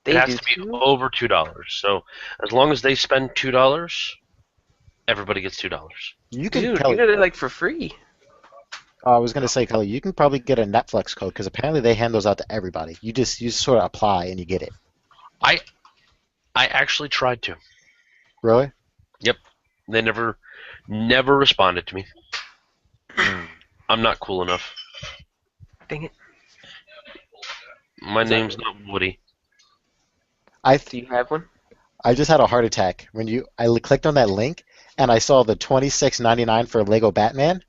[SPEAKER 3] they
[SPEAKER 1] has
[SPEAKER 3] do
[SPEAKER 1] to be
[SPEAKER 3] too?
[SPEAKER 1] over $2. So as long as they spend $2, everybody gets $2.
[SPEAKER 2] You can,
[SPEAKER 3] Dude,
[SPEAKER 2] Kelly.
[SPEAKER 3] you get it like for free.
[SPEAKER 2] I was gonna say, Kelly, you can probably get a Netflix code because apparently they hand those out to everybody. You just sort of apply and you get it.
[SPEAKER 1] I actually tried to.
[SPEAKER 2] Really?
[SPEAKER 1] They never responded to me. I'm not cool enough.
[SPEAKER 3] Dang it.
[SPEAKER 1] My
[SPEAKER 3] Is that
[SPEAKER 1] name's not Woody.
[SPEAKER 3] Do you have one?
[SPEAKER 2] I just had a heart attack when I clicked on that link and I saw the $26.99 for Lego Batman,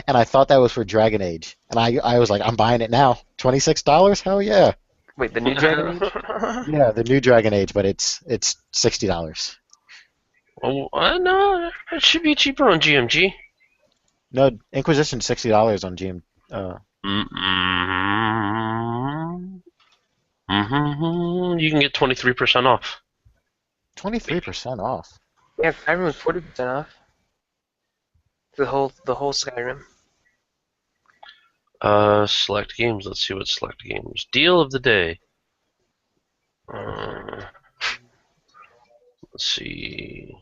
[SPEAKER 2] and I thought that was for Dragon Age, and I was like, I'm buying it now. $26? Hell yeah!
[SPEAKER 3] Wait, the new Dragon Age?
[SPEAKER 2] Yeah, the new Dragon Age, but it's $60.
[SPEAKER 1] Oh, no, it should be cheaper on GMG.
[SPEAKER 2] No, Inquisition $60 on GM.
[SPEAKER 1] You can get 23% off.
[SPEAKER 2] 23% off.
[SPEAKER 3] Yeah, Skyrim was 40% off. The whole Skyrim.
[SPEAKER 1] Select games. Let's see what select games. Deal of the day. Let's see.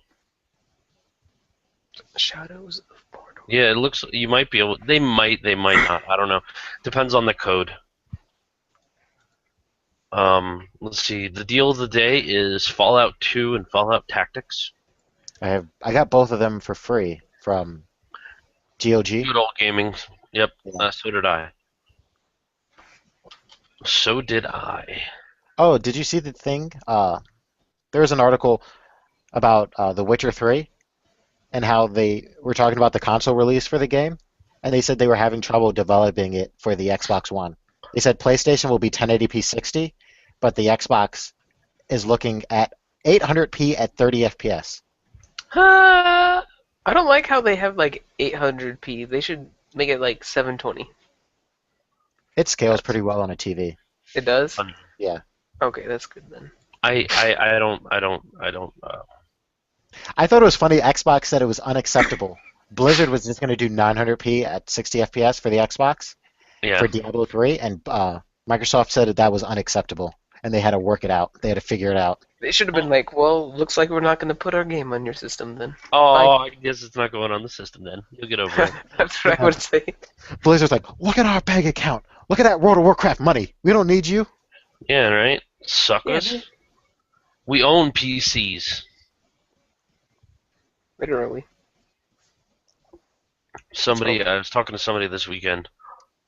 [SPEAKER 3] Shadows of Mordor.
[SPEAKER 1] Yeah, it looks. You might be able. They might. They might not. I don't know. Depends on the code. Let's see. The deal of the day is Fallout 2 and Fallout Tactics.
[SPEAKER 2] I got both of them for free from GOG.
[SPEAKER 1] Good old gaming. Yep.
[SPEAKER 2] Yeah.
[SPEAKER 1] So did I. So did I.
[SPEAKER 2] Oh, did you see the thing? There was an article about The Witcher 3 and how they were talking about the console release for the game, and they said they were having trouble developing it for the Xbox One. They said PlayStation will be 1080p 60, but the Xbox is looking at 800p at 30 FPS.
[SPEAKER 3] I don't like how they have like 800p. They should make it like 720.
[SPEAKER 2] It scales pretty well on a TV.
[SPEAKER 3] It does?
[SPEAKER 1] Fun.
[SPEAKER 2] Yeah.
[SPEAKER 3] Okay, that's good then.
[SPEAKER 1] I don't.
[SPEAKER 2] I thought it was funny. Xbox said it was unacceptable. Blizzard was just going to do 900p at 60 FPS for the Xbox
[SPEAKER 1] Yeah.
[SPEAKER 2] for Diablo 3, and Microsoft said that was unacceptable, and they had to work it out. They had to figure it out.
[SPEAKER 3] They should have been like, well, looks like we're not going to put our game on your system then.
[SPEAKER 1] Oh, I guess it's not going on the system then. You'll get over it.
[SPEAKER 3] That's what I would say.
[SPEAKER 2] Blizzard's like, look at our bank account. Look at that World of Warcraft money. We don't need you.
[SPEAKER 1] Yeah, right? Suckers.
[SPEAKER 3] Yeah.
[SPEAKER 1] We own PCs.
[SPEAKER 3] Literally.
[SPEAKER 1] I was talking to somebody this weekend,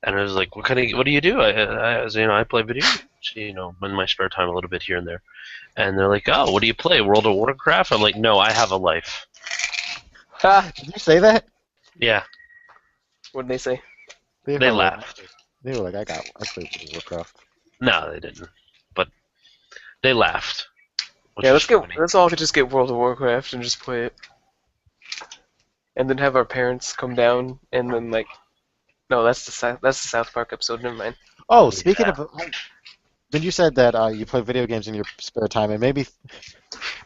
[SPEAKER 1] and I was like, what do you do? I play video games, in my spare time a little bit here and there. And they're like, oh, what do you play? World of Warcraft? I'm like, no, I have a life.
[SPEAKER 3] Ha!
[SPEAKER 2] Did you say that?
[SPEAKER 1] Yeah,
[SPEAKER 3] What'd they say?
[SPEAKER 1] they
[SPEAKER 2] were like-
[SPEAKER 1] laughed.
[SPEAKER 2] They were like, I played World of Warcraft.
[SPEAKER 1] No, they didn't. But they laughed. Which
[SPEAKER 3] Yeah,
[SPEAKER 1] is funny.
[SPEAKER 3] let's all just get World of Warcraft and just play it. And then have our parents come down and then like, no, that's the South Park episode. Never mind.
[SPEAKER 2] Oh, speaking of, when you said that you play video games in your spare time, and maybe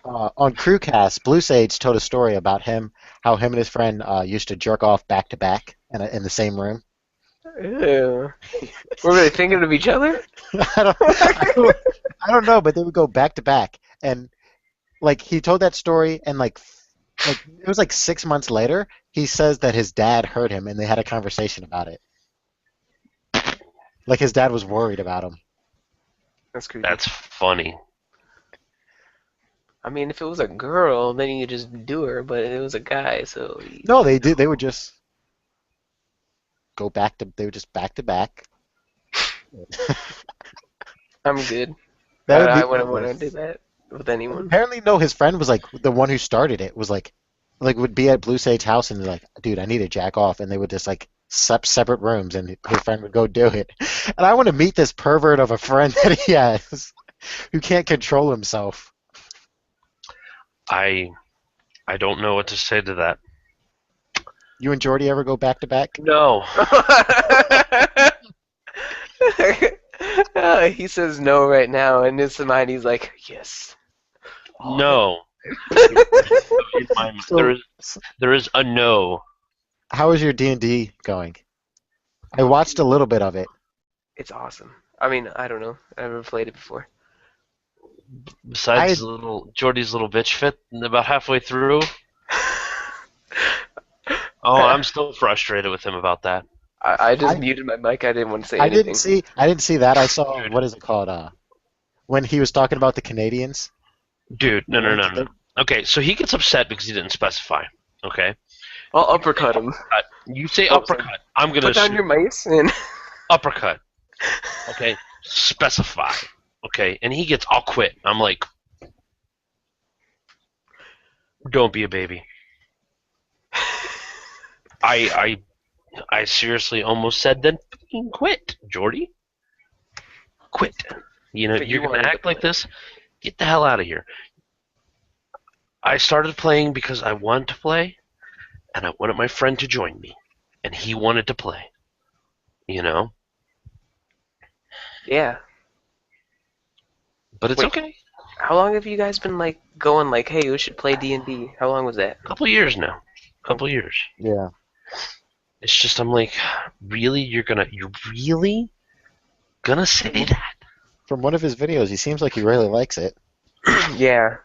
[SPEAKER 2] on Crewcast, Blue Sage told a story about how him and his friend used to jerk off back to back in the same room.
[SPEAKER 3] Ew. Were they thinking of each other?
[SPEAKER 2] I don't know, but they would go back to back, and like he told that story, and like it was like 6 months later, he says that his dad heard him, and they had a conversation about it. Like his dad was worried about him.
[SPEAKER 3] That's creepy.
[SPEAKER 1] That's funny.
[SPEAKER 3] I mean, if it was a girl, then you could just do her, but it was a guy, so.
[SPEAKER 2] No, they did. They would just go back to. They would just back to back.
[SPEAKER 3] I'm good.
[SPEAKER 2] That would be
[SPEAKER 3] I wouldn't want to do that with anyone.
[SPEAKER 2] Apparently, no. His friend was like the one who started it. Was like would be at Blue Sage house and like, dude, I need to jack off, and they would just like separate rooms, and his friend would go do it. And I want to meet this pervert of a friend that he has, who can't control himself.
[SPEAKER 1] I don't know what to say to that.
[SPEAKER 2] You and Jordy ever go back to back?
[SPEAKER 1] No.
[SPEAKER 3] He says no right now, and in his mind he's like, yes.
[SPEAKER 1] No. There is a no.
[SPEAKER 2] How is your D&D going? I watched a little bit of it.
[SPEAKER 3] It's awesome. I mean, I don't know. I've never played it before.
[SPEAKER 1] Besides Jordy's little bitch fit about halfway through. Oh, I'm still frustrated with him about that.
[SPEAKER 3] I just muted my mic. I didn't want to say anything.
[SPEAKER 2] I didn't see that. I saw, what is it called? When he was talking about the Canadians.
[SPEAKER 1] Dude, no. Okay, so he gets upset because he didn't specify. Okay?
[SPEAKER 3] I'll uppercut him.
[SPEAKER 1] You say uppercut. I'm going to
[SPEAKER 3] Put down your mace and...
[SPEAKER 1] uppercut. Okay? Specify. Okay? And he gets, I'll quit. I'm like, don't be a baby. I seriously almost said, then fucking quit, Jordy. Quit. You're going to act like this? Get the hell out of here. I started playing because I wanted to play, and I wanted my friend to join me, and he wanted to play. You know?
[SPEAKER 3] Yeah.
[SPEAKER 1] But it's
[SPEAKER 3] Wait.
[SPEAKER 1] okay.
[SPEAKER 3] How long have you guys been like going like, hey, we should play D&D? How long was that?
[SPEAKER 1] A couple years now. Couple years.
[SPEAKER 2] Yeah.
[SPEAKER 1] It's just I'm like, really? You're really gonna say that?
[SPEAKER 2] From one of his videos, he seems like he really likes it.
[SPEAKER 3] Yeah.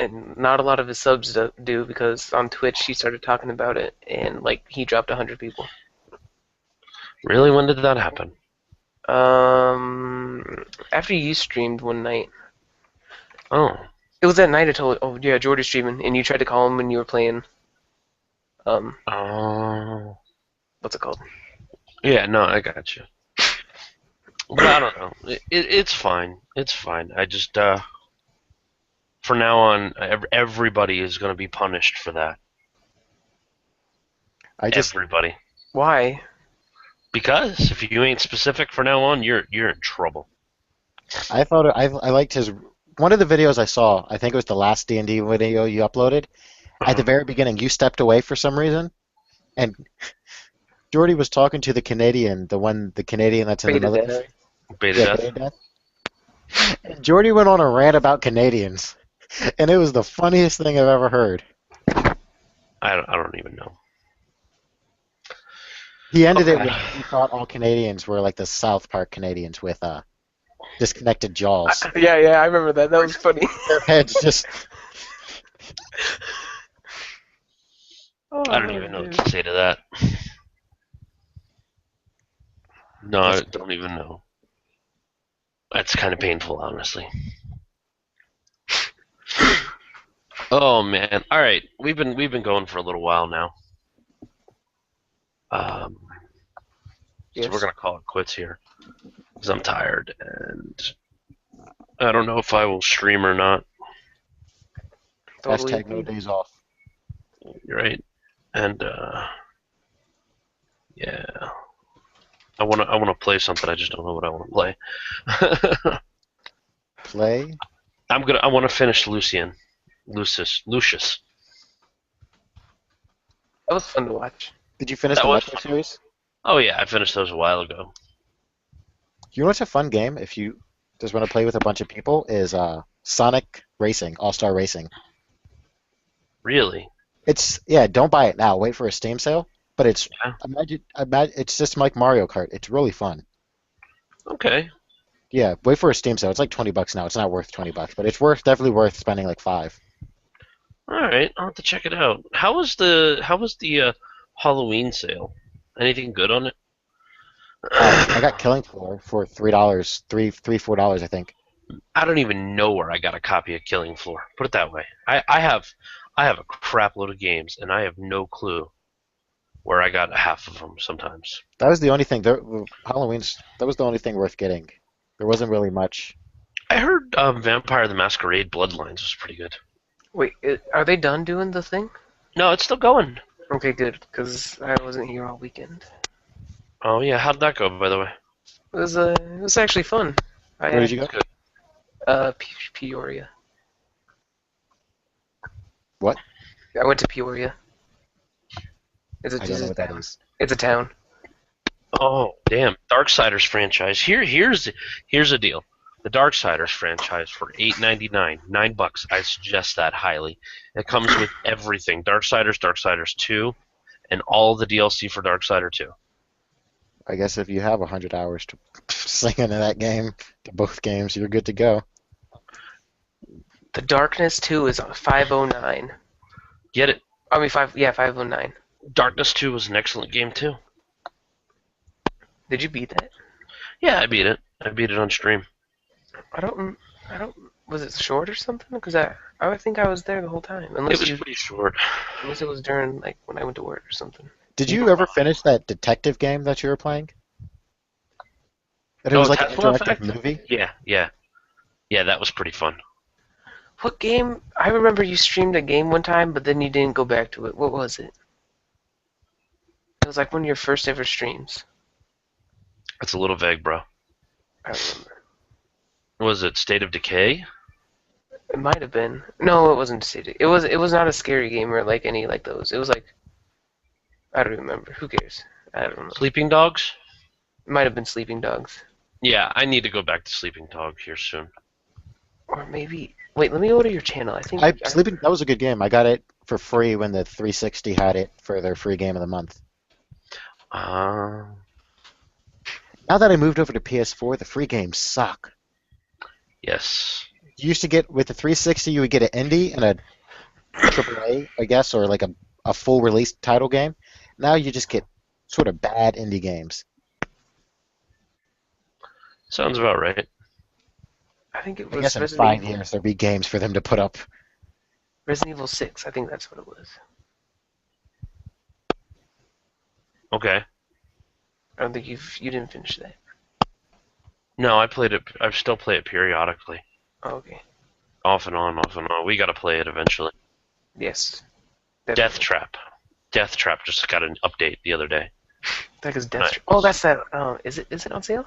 [SPEAKER 3] and not a lot of his subs do because on Twitch he started talking about it, and like he dropped 100 people.
[SPEAKER 1] Really? When did that happen?
[SPEAKER 3] After you streamed one night.
[SPEAKER 1] Oh.
[SPEAKER 3] It was that night I told. Oh yeah, Jordy's streaming, and you tried to call him when you were playing.
[SPEAKER 1] Oh.
[SPEAKER 3] What's it called?
[SPEAKER 1] Yeah, no, I got you. But I don't know. It's fine. It's fine. I just, for now on, everybody is going to be punished for that. Everybody.
[SPEAKER 3] Why?
[SPEAKER 1] Because if you ain't specific for now on, you're in trouble.
[SPEAKER 2] I thought I liked his one of the videos I saw. I think it was the last D&D video you uploaded. At the very beginning, you stepped away for some reason, and Jordy was talking to the Canadian, the Canadian that's in the
[SPEAKER 3] Beta
[SPEAKER 2] military.
[SPEAKER 1] Beta
[SPEAKER 2] Yeah,
[SPEAKER 1] death.
[SPEAKER 2] Beta Death. And Jordy went on a rant about Canadians, and it was the funniest thing I've ever heard.
[SPEAKER 1] I don't even know.
[SPEAKER 2] He ended it
[SPEAKER 1] Okay.
[SPEAKER 2] with he thought all Canadians were like the South Park Canadians with disconnected jaws.
[SPEAKER 3] Yeah, I remember that. That was funny.
[SPEAKER 2] Their heads just.
[SPEAKER 1] I don't even know what to say to that. No, I don't even know. That's kind of painful, honestly. Oh man! All right, we've been going for a little while now.
[SPEAKER 3] Yes.
[SPEAKER 1] So we're gonna call it quits here because I'm tired and I don't know if I will stream or not.
[SPEAKER 3] Totally.
[SPEAKER 2] Hashtag no days off.
[SPEAKER 1] You're right, and yeah, I wanna play something. I just don't know what I want to play.
[SPEAKER 2] Play.
[SPEAKER 1] I want to finish Lucius.
[SPEAKER 3] That was fun to watch.
[SPEAKER 2] Did you finish
[SPEAKER 1] That
[SPEAKER 2] the
[SPEAKER 1] was
[SPEAKER 2] Metro
[SPEAKER 1] fun.
[SPEAKER 2] series?
[SPEAKER 1] Oh yeah, I finished those a while ago.
[SPEAKER 2] You know what's a fun game if you just want to play with a bunch of people is Sonic Racing, All-Star Racing.
[SPEAKER 1] Really?
[SPEAKER 2] Don't buy it now. Wait for a Steam sale. But it's
[SPEAKER 1] Yeah.
[SPEAKER 2] imagine it's just like Mario Kart. It's really fun.
[SPEAKER 1] Okay.
[SPEAKER 2] Yeah, wait for a Steam sale. It's like $20 now. It's not worth $20, but it's definitely worth spending like $5.
[SPEAKER 1] All right, I'll have to check it out. How was the Halloween sale? Anything good on it?
[SPEAKER 2] I got Killing Floor for $3, $4, I think.
[SPEAKER 1] I don't even know where I got a copy of Killing Floor. Put it that way. I have a crap load of games, and I have no clue where I got half of them sometimes.
[SPEAKER 2] That was the only thing. That was the only thing worth getting. There wasn't really much.
[SPEAKER 1] I heard Vampire the Masquerade Bloodlines was pretty good.
[SPEAKER 3] Wait, are they done doing the thing?
[SPEAKER 1] No, it's still going.
[SPEAKER 3] Okay, good, because I wasn't here all weekend.
[SPEAKER 1] Oh yeah, how'd that go, by the way?
[SPEAKER 3] It was actually fun.
[SPEAKER 2] Where did you go?
[SPEAKER 3] Peoria.
[SPEAKER 2] What?
[SPEAKER 3] I went to Peoria. It's
[SPEAKER 2] I don't know what that is.
[SPEAKER 3] It's a town.
[SPEAKER 1] Oh damn, Darksiders franchise. Here's a deal. The Darksiders franchise for $8.99, $9. I suggest that highly. It comes with everything: Darksiders, Darksiders 2, and all the DLC for Darksider 2.
[SPEAKER 2] I guess if you have 100 hours to sink into that game, to both games, you're good to go.
[SPEAKER 3] The Darkness 2 is 509.
[SPEAKER 1] Get it?
[SPEAKER 3] I mean 509.
[SPEAKER 1] Darkness 2 was an excellent game too.
[SPEAKER 3] Did you beat that?
[SPEAKER 1] Yeah, I beat it. I beat it on stream.
[SPEAKER 3] I don't. Was it short or something? Because I think I was there the whole time.
[SPEAKER 1] It was pretty short.
[SPEAKER 3] Unless it was during like when I went to work or something.
[SPEAKER 2] Did you ever finish that detective game that you were playing? That it
[SPEAKER 1] Oh,
[SPEAKER 2] was like an
[SPEAKER 1] Tesla
[SPEAKER 2] interactive
[SPEAKER 1] Effect?
[SPEAKER 2] movie?
[SPEAKER 1] Yeah, that was pretty fun.
[SPEAKER 3] What game? I remember you streamed a game one time, but then you didn't go back to it. What was it? It was like one of your first ever streams.
[SPEAKER 1] It's a little vague, bro.
[SPEAKER 3] I don't remember.
[SPEAKER 1] Was it State of Decay?
[SPEAKER 3] It might have been. No, it wasn't City. It was not a scary game or like any like those. It was like I don't remember. Who cares? I don't know.
[SPEAKER 1] Sleeping Dogs?
[SPEAKER 3] It might have been Sleeping Dogs.
[SPEAKER 1] Yeah, I need to go back to Sleeping Dog here soon.
[SPEAKER 3] Or maybe wait, let me go to your channel. I think
[SPEAKER 2] That was a good game. I got it for free when the 360 had it for their free game of the month. Now that I moved over to PS4, the free games suck.
[SPEAKER 1] Yes.
[SPEAKER 2] you used to get with the 360, you would get an indie and a AAA, I guess, or like a full release title game. Now you just get sort of bad indie games.
[SPEAKER 1] Sounds about right.
[SPEAKER 3] I think it
[SPEAKER 2] I
[SPEAKER 3] was
[SPEAKER 2] guess in
[SPEAKER 3] Resident
[SPEAKER 2] 5
[SPEAKER 3] Evil.
[SPEAKER 2] years there'll be games for them to put up.
[SPEAKER 3] Resident Evil 6. I think that's what it was.
[SPEAKER 1] Okay.
[SPEAKER 3] I don't think you didn't finish that.
[SPEAKER 1] No, I played it. I still play it periodically,
[SPEAKER 3] Oh, okay.
[SPEAKER 1] off and on, off and on. We gotta play it eventually.
[SPEAKER 3] Yes.
[SPEAKER 1] Death Trap. Death Trap just got an update the other day.
[SPEAKER 3] That is Death
[SPEAKER 1] Nice.
[SPEAKER 3] Trap. Oh, that's that. Is it on sale?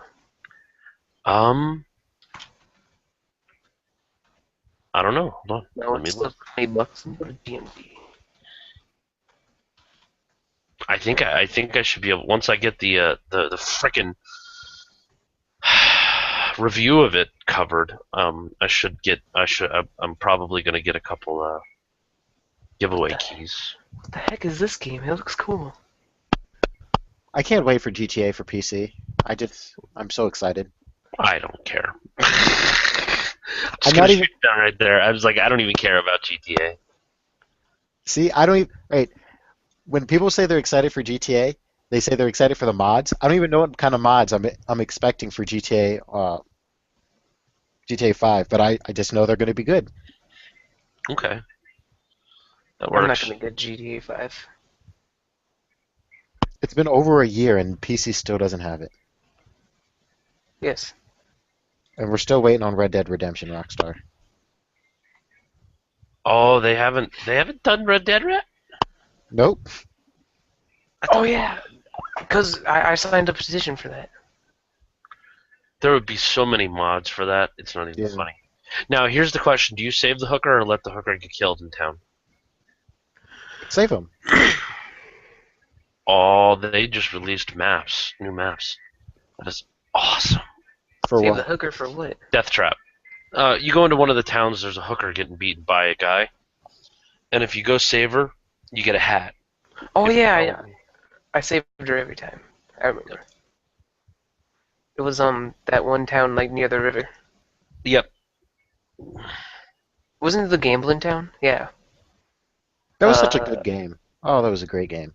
[SPEAKER 1] I don't know. Hold on.
[SPEAKER 3] No,
[SPEAKER 1] Let me
[SPEAKER 3] it's
[SPEAKER 1] look.
[SPEAKER 3] still $20. Let me go to DMV.
[SPEAKER 1] I think I should be able, once I get the frickin' review of it covered. I'm probably gonna get a couple giveaway keys.
[SPEAKER 3] What the heck is this game? It looks cool.
[SPEAKER 2] I can't wait for GTA for PC. I'm so excited.
[SPEAKER 1] I don't care. I'm
[SPEAKER 2] I'm
[SPEAKER 1] just
[SPEAKER 2] not
[SPEAKER 1] gonna
[SPEAKER 2] even-
[SPEAKER 1] shoot it down right there. I was like, I don't even care about GTA.
[SPEAKER 2] See, I don't even. Right. When people say they're excited for GTA, they say they're excited for the mods. I don't even know what kind of mods I'm expecting for GTA 5, but I just know they're going to be good.
[SPEAKER 1] Okay. That
[SPEAKER 3] I'm not
[SPEAKER 1] works.
[SPEAKER 3] gonna get GTA 5.
[SPEAKER 2] It's been over a year and PC still doesn't have it.
[SPEAKER 3] Yes.
[SPEAKER 2] And we're still waiting on Red Dead Redemption, Rockstar.
[SPEAKER 1] Oh, they haven't done Red Dead yet?
[SPEAKER 2] Nope.
[SPEAKER 3] Oh yeah, because I signed a petition for that.
[SPEAKER 1] There would be so many mods for that. It's not even
[SPEAKER 2] Yeah.
[SPEAKER 1] funny. Now, here's the question: do you save the hooker or let the hooker get killed in town?
[SPEAKER 2] Save them.
[SPEAKER 1] Oh, they just released maps, new maps. That is awesome.
[SPEAKER 2] For
[SPEAKER 3] Save
[SPEAKER 2] what?
[SPEAKER 3] the hooker for what?
[SPEAKER 1] Death Trap. You go into one of the towns, there's a hooker getting beaten by a guy, and if you go save her, you get a hat.
[SPEAKER 3] Oh
[SPEAKER 1] If
[SPEAKER 3] yeah,
[SPEAKER 1] you
[SPEAKER 3] yeah. I saved her every time. I remember. It was that one town like near the river.
[SPEAKER 1] Yep.
[SPEAKER 3] Wasn't it the gambling town? Yeah.
[SPEAKER 2] That was such a
[SPEAKER 3] Uh,
[SPEAKER 2] good game. Oh, that was a great game.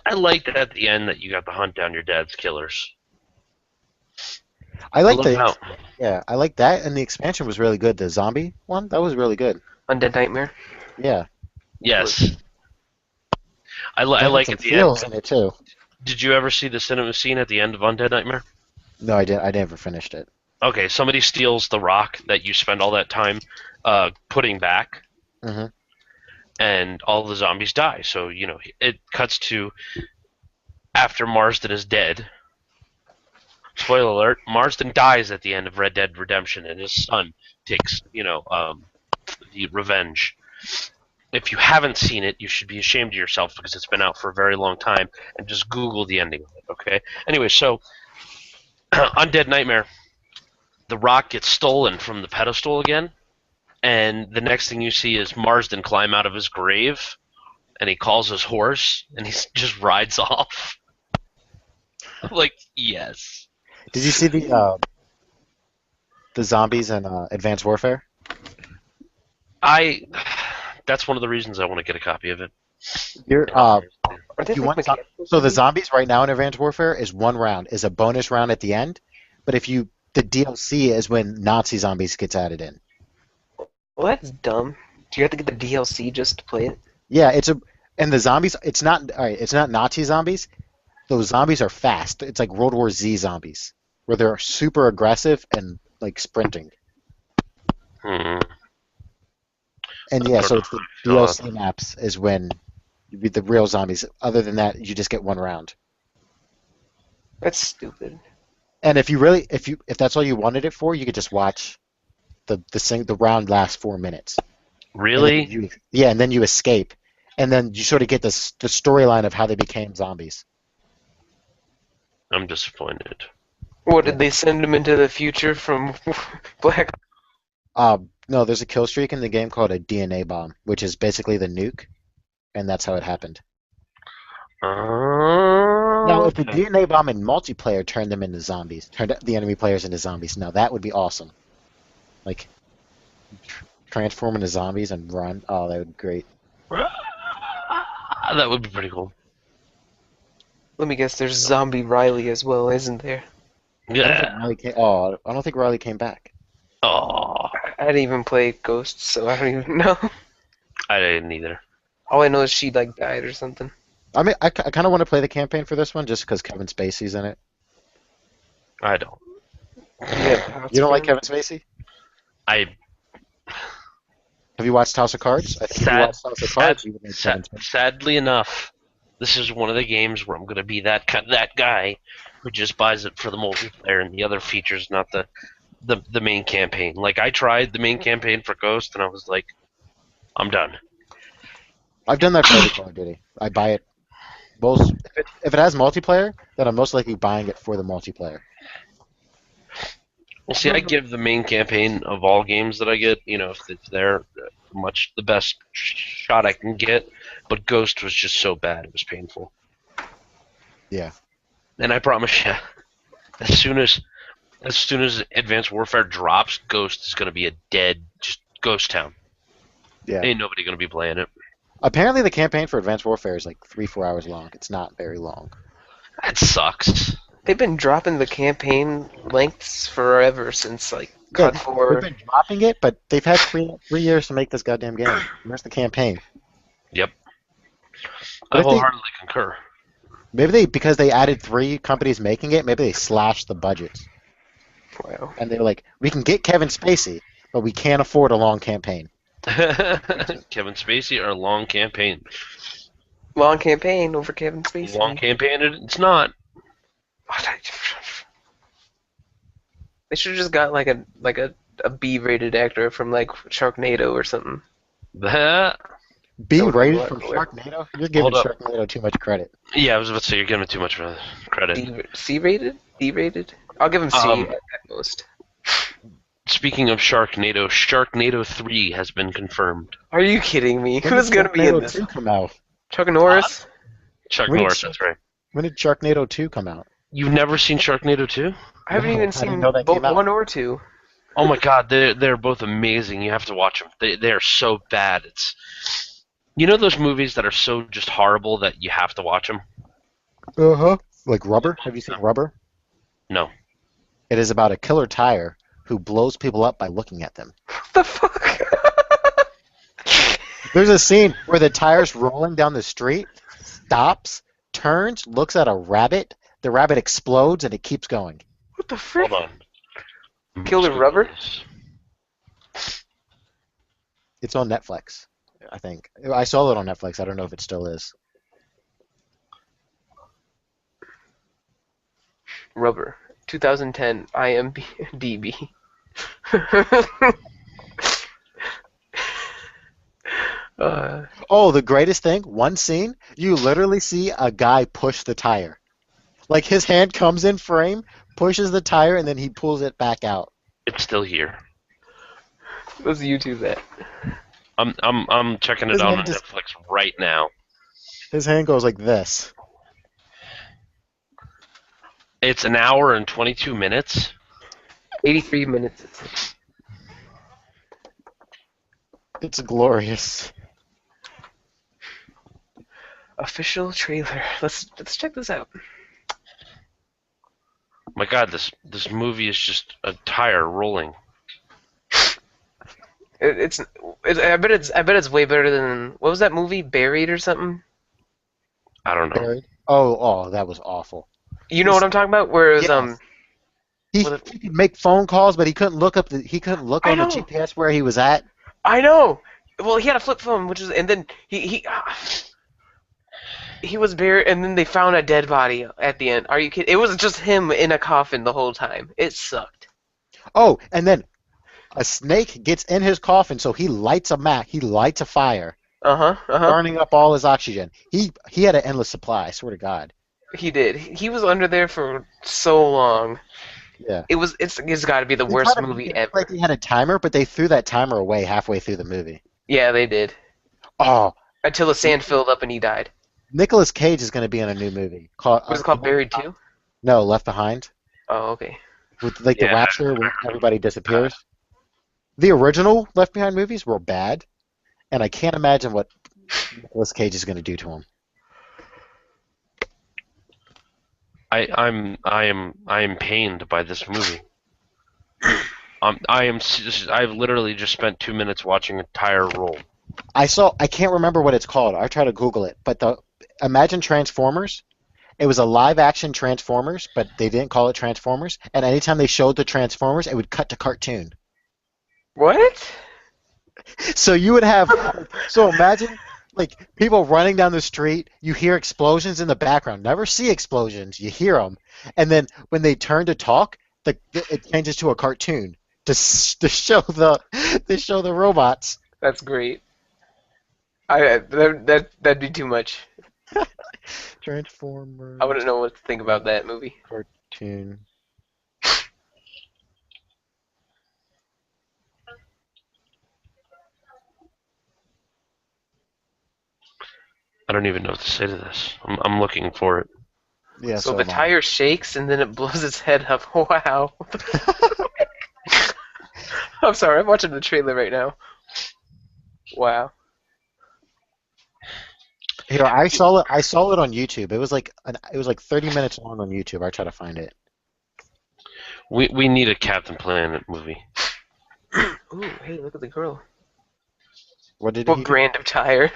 [SPEAKER 1] I liked it at the end that you got to hunt down your dad's killers.
[SPEAKER 2] I like
[SPEAKER 1] love how-
[SPEAKER 2] I like that, and the expansion was really good. The zombie one, that was really good.
[SPEAKER 3] Undead Nightmare.
[SPEAKER 2] Yeah.
[SPEAKER 1] Yes. I
[SPEAKER 2] That had
[SPEAKER 1] like
[SPEAKER 2] some
[SPEAKER 1] at the
[SPEAKER 2] feels
[SPEAKER 1] end.
[SPEAKER 2] in it too.
[SPEAKER 1] Did you ever see the cinema scene at the end of Undead Nightmare?
[SPEAKER 2] No, I didn't. I never finished it.
[SPEAKER 1] Okay, somebody steals the rock that you spend all that time putting back,
[SPEAKER 2] hmm
[SPEAKER 1] and all the zombies die. So, it cuts to after Marsden is dead. Spoiler alert, Marsden dies at the end of Red Dead Redemption, and his son takes, the revenge. If you haven't seen it, you should be ashamed of yourself because it's been out for a very long time, and just Google the ending of it, okay? Anyway, so, Undead Nightmare, the rock gets stolen from the pedestal again, and the next thing you see is Marsden climb out of his grave, and he calls his horse, and he just rides off. I'm like, yes.
[SPEAKER 2] Did you see the zombies in Advanced Warfare?
[SPEAKER 1] That's one of the reasons I want to get a copy of it.
[SPEAKER 2] You're,
[SPEAKER 3] Are they
[SPEAKER 2] You
[SPEAKER 3] like
[SPEAKER 2] want zo-
[SPEAKER 3] mechanical
[SPEAKER 2] so the
[SPEAKER 3] zombies?
[SPEAKER 2] zombies right now in Advanced Warfare is one round, is a bonus round at the end. But the DLC is when Nazi zombies gets added in.
[SPEAKER 3] Well, that's dumb. Do you have to get the DLC just to play it?
[SPEAKER 2] Yeah, and the zombies. It's not all right. It's not Nazi zombies. Those zombies are fast. It's like World War Z zombies, where they're super aggressive and like sprinting.
[SPEAKER 1] Hmm.
[SPEAKER 2] And yeah, so it's the DLC
[SPEAKER 1] God.
[SPEAKER 2] maps is when you beat the real zombies. Other than that, you just get one round.
[SPEAKER 3] That's stupid.
[SPEAKER 2] And if that's all you wanted it for, you could just watch the round lasts 4 minutes.
[SPEAKER 1] Really?
[SPEAKER 2] And then you escape, and then you sort of get the storyline of how they became zombies.
[SPEAKER 1] I'm disappointed.
[SPEAKER 3] What, did they send him into the future from Black?
[SPEAKER 2] No, there's a kill streak in the game called a DNA bomb, which is basically the nuke, and that's how it happened. Now, if the
[SPEAKER 1] Okay.
[SPEAKER 2] DNA bomb in multiplayer turned them into zombies, turned the enemy players into zombies, now that would be awesome. Like, transform into zombies and run. Oh, that would be great.
[SPEAKER 1] That would be pretty cool.
[SPEAKER 3] Let me guess, there's Zombie Riley as well, isn't there?
[SPEAKER 2] I don't think
[SPEAKER 1] Yeah.
[SPEAKER 2] Riley came. Oh, I don't think Riley came back.
[SPEAKER 1] Oh,
[SPEAKER 3] I didn't even play Ghosts, so I don't even know.
[SPEAKER 1] I didn't either.
[SPEAKER 3] All I know is she like died or something.
[SPEAKER 2] I mean, I kind of want to play the campaign for this one just because Kevin Spacey's in it.
[SPEAKER 1] I don't.
[SPEAKER 3] Yeah,
[SPEAKER 2] You don't like Kevin Spacey?
[SPEAKER 1] I
[SPEAKER 2] Have you watched House of Cards? I think if you watched House of Cards, you would like Kevin Spacey.
[SPEAKER 1] sadly enough, this is one of the games where I'm going to be that guy who just buys it for the multiplayer and the other features, not the main campaign. Like I tried the main campaign for Ghost, and I was like, I'm done.
[SPEAKER 2] I've done that for every Call of Duty. I buy it. If it has multiplayer, then I'm most likely buying it for the multiplayer.
[SPEAKER 1] Well, see, I give the main campaign of all games that I get, if they're much the best shot I can get. But Ghost was just so bad; it was painful.
[SPEAKER 2] Yeah.
[SPEAKER 1] And I promise you, as soon as Advanced Warfare drops, Ghost is going to be a dead, just ghost town.
[SPEAKER 2] Yeah.
[SPEAKER 1] Ain't nobody going to be playing it.
[SPEAKER 2] Apparently, the campaign for Advanced Warfare is like 3-4 hours long. It's not very long.
[SPEAKER 1] That sucks.
[SPEAKER 3] They've been dropping the campaign lengths forever since like COD
[SPEAKER 2] They've
[SPEAKER 3] 4.
[SPEAKER 2] been dropping it, but they've had 3 years to make this goddamn game. Where's the campaign?
[SPEAKER 1] Yep.
[SPEAKER 2] What
[SPEAKER 1] I
[SPEAKER 2] if they-
[SPEAKER 1] wholeheartedly concur.
[SPEAKER 2] Maybe because they added 3 companies making it, maybe they slashed the budgets.
[SPEAKER 3] Wow.
[SPEAKER 2] And they were like, we can get Kevin Spacey, but we can't afford a long campaign.
[SPEAKER 1] Kevin Spacey or long campaign?
[SPEAKER 3] Long campaign over Kevin Spacey.
[SPEAKER 1] Long campaign? It's not.
[SPEAKER 3] They should have just got like a B-rated actor from like Sharknado or something.
[SPEAKER 1] That.
[SPEAKER 2] B
[SPEAKER 3] That would be
[SPEAKER 2] rated
[SPEAKER 3] what-
[SPEAKER 2] from
[SPEAKER 3] where-
[SPEAKER 2] Sharknado? You're giving
[SPEAKER 1] Hold up.
[SPEAKER 2] Sharknado too much credit.
[SPEAKER 1] Yeah, I was about to say you're giving it too much credit.
[SPEAKER 3] C-rated? D-rated? I'll give him C at most.
[SPEAKER 1] Speaking of Sharknado, Sharknado 3 has been confirmed.
[SPEAKER 3] Are you kidding me?
[SPEAKER 2] When
[SPEAKER 3] Who's
[SPEAKER 2] did
[SPEAKER 3] gonna be in
[SPEAKER 2] Sharknado
[SPEAKER 3] this?
[SPEAKER 2] 2 come out?
[SPEAKER 3] Chuck Norris?
[SPEAKER 1] Chuck
[SPEAKER 2] When did
[SPEAKER 1] Norris,
[SPEAKER 2] Shark-
[SPEAKER 1] that's right.
[SPEAKER 2] When did Sharknado 2 come out?
[SPEAKER 1] You've never seen Sharknado 2?
[SPEAKER 3] I haven't
[SPEAKER 2] No,
[SPEAKER 3] even
[SPEAKER 2] I
[SPEAKER 3] seen
[SPEAKER 2] didn't know that
[SPEAKER 3] both
[SPEAKER 2] came out.
[SPEAKER 3] 1 or 2.
[SPEAKER 1] Oh my god, they're both amazing. You have to watch them. They are so bad. It's those movies that are so just horrible that you have to watch them?
[SPEAKER 2] Uh-huh. Like Rubber? Have you seen Rubber?
[SPEAKER 1] No.
[SPEAKER 2] It is about a killer tire who blows people up by looking at them.
[SPEAKER 3] What the fuck?
[SPEAKER 2] There's a scene where the tire's rolling down the street, stops, turns, looks at a rabbit, the rabbit explodes, and it keeps going.
[SPEAKER 3] What the frick?
[SPEAKER 1] Hold on.
[SPEAKER 3] Killer Rubber?
[SPEAKER 2] It's on Netflix, I think. I saw it on Netflix. I don't know if it still is.
[SPEAKER 3] Rubber. 2010 IMDb.
[SPEAKER 2] Oh, the greatest thing, one scene, you literally see a guy push the tire. Like his hand comes in frame, pushes the tire, and then he pulls it back out.
[SPEAKER 1] It's still here.
[SPEAKER 3] Let's YouTube that.
[SPEAKER 1] I'm checking it
[SPEAKER 2] His
[SPEAKER 1] out
[SPEAKER 2] name
[SPEAKER 1] on
[SPEAKER 2] just-
[SPEAKER 1] Netflix right now.
[SPEAKER 2] His hand goes like this.
[SPEAKER 1] It's an hour and 22 minutes.
[SPEAKER 3] 83 minutes.
[SPEAKER 2] It's glorious.
[SPEAKER 3] Official trailer. Let's check this out.
[SPEAKER 1] My god, this movie is just a tire rolling.
[SPEAKER 3] I bet it's way better than what was that movie, Buried or something?
[SPEAKER 1] I don't know.
[SPEAKER 2] Buried. Oh, that was awful.
[SPEAKER 3] You know what I'm talking about? Where it was
[SPEAKER 2] Yes. He could make phone calls, but he couldn't look on the GPS where he was at.
[SPEAKER 3] I know. Well, he had a flip phone, and then he was buried, and then they found a dead body at the end. Are you kidding? It was just him in a coffin the whole time. It sucked.
[SPEAKER 2] Oh, and then a snake gets in his coffin, so he lights a fire, burning up all his oxygen. He had an endless supply, I swear to God.
[SPEAKER 3] He did. He was under there for so long.
[SPEAKER 2] Yeah.
[SPEAKER 3] It's got to be the
[SPEAKER 2] They
[SPEAKER 3] worst
[SPEAKER 2] tried to
[SPEAKER 3] movie
[SPEAKER 2] make it
[SPEAKER 3] ever.
[SPEAKER 2] look like he had a timer, but they threw that timer away halfway through the movie.
[SPEAKER 3] Yeah, they did.
[SPEAKER 2] Oh,
[SPEAKER 3] Until the sand filled up and he died.
[SPEAKER 2] Nicolas Cage is going to be in a new movie called.
[SPEAKER 3] Was it called Buried 2?
[SPEAKER 2] No, Left Behind.
[SPEAKER 3] Oh, okay.
[SPEAKER 2] With like the
[SPEAKER 1] Yeah.
[SPEAKER 2] rapture where everybody disappears. The original Left Behind movies were bad, and I can't imagine what Nicolas Cage is going to do to him.
[SPEAKER 1] I am pained by this movie. I've literally just spent 2 minutes watching a tire roll.
[SPEAKER 2] I can't remember what it's called. I try to Google it, but imagine Transformers. It was a live action Transformers, but they didn't call it Transformers. And anytime they showed the Transformers, it would cut to cartoon.
[SPEAKER 3] What?
[SPEAKER 2] So you would have, so imagine like people running down the street. You hear explosions in the background. Never see explosions. You hear them, and then when they turn to talk, it changes to a cartoon to show the robots.
[SPEAKER 3] That's great. That'd be too much.
[SPEAKER 2] Transformers.
[SPEAKER 3] I wouldn't know what to think about that movie.
[SPEAKER 2] Cartoon.
[SPEAKER 1] I don't even know what to say to this. I'm looking for it.
[SPEAKER 2] Yeah.
[SPEAKER 3] So
[SPEAKER 2] So
[SPEAKER 3] the
[SPEAKER 2] am I.
[SPEAKER 3] tire shakes and then it blows its head up. Wow. I'm sorry, I'm watching the trailer right now. Wow.
[SPEAKER 2] Here, I saw it. I saw it on YouTube. It was like 30 minutes long on YouTube. I try to find it.
[SPEAKER 1] We need a Captain Planet movie.
[SPEAKER 3] Ooh, hey, look at the girl.
[SPEAKER 2] What did
[SPEAKER 3] What
[SPEAKER 2] he?
[SPEAKER 3] brand of tire?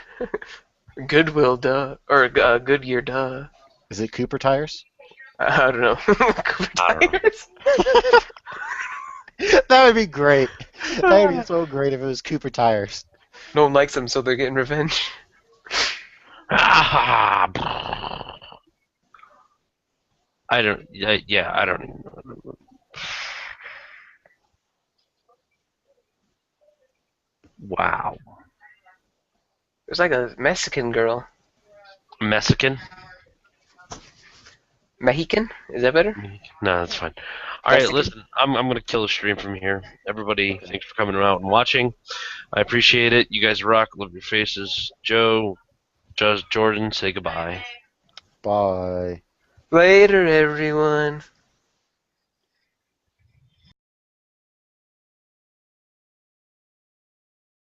[SPEAKER 3] Goodwill, duh. Or Goodyear, duh.
[SPEAKER 2] Is it Cooper tires?
[SPEAKER 3] I don't know. Cooper
[SPEAKER 1] I don't know.
[SPEAKER 3] tires?
[SPEAKER 2] That would be great. That would be so great if it was Cooper tires.
[SPEAKER 3] No one likes them, so they're getting revenge.
[SPEAKER 1] I don't. Yeah, I don't even know. Wow.
[SPEAKER 3] There's like a Mexican girl.
[SPEAKER 1] Mexican?
[SPEAKER 3] Mexican? Is that better?
[SPEAKER 1] No, that's fine. All right,
[SPEAKER 3] Mexican.
[SPEAKER 1] listen. I'm gonna kill the stream from here. Everybody, thanks for coming out and watching. I appreciate it. You guys rock. Love your faces. Joe, Jordan, say goodbye.
[SPEAKER 2] Bye.
[SPEAKER 3] Later, everyone.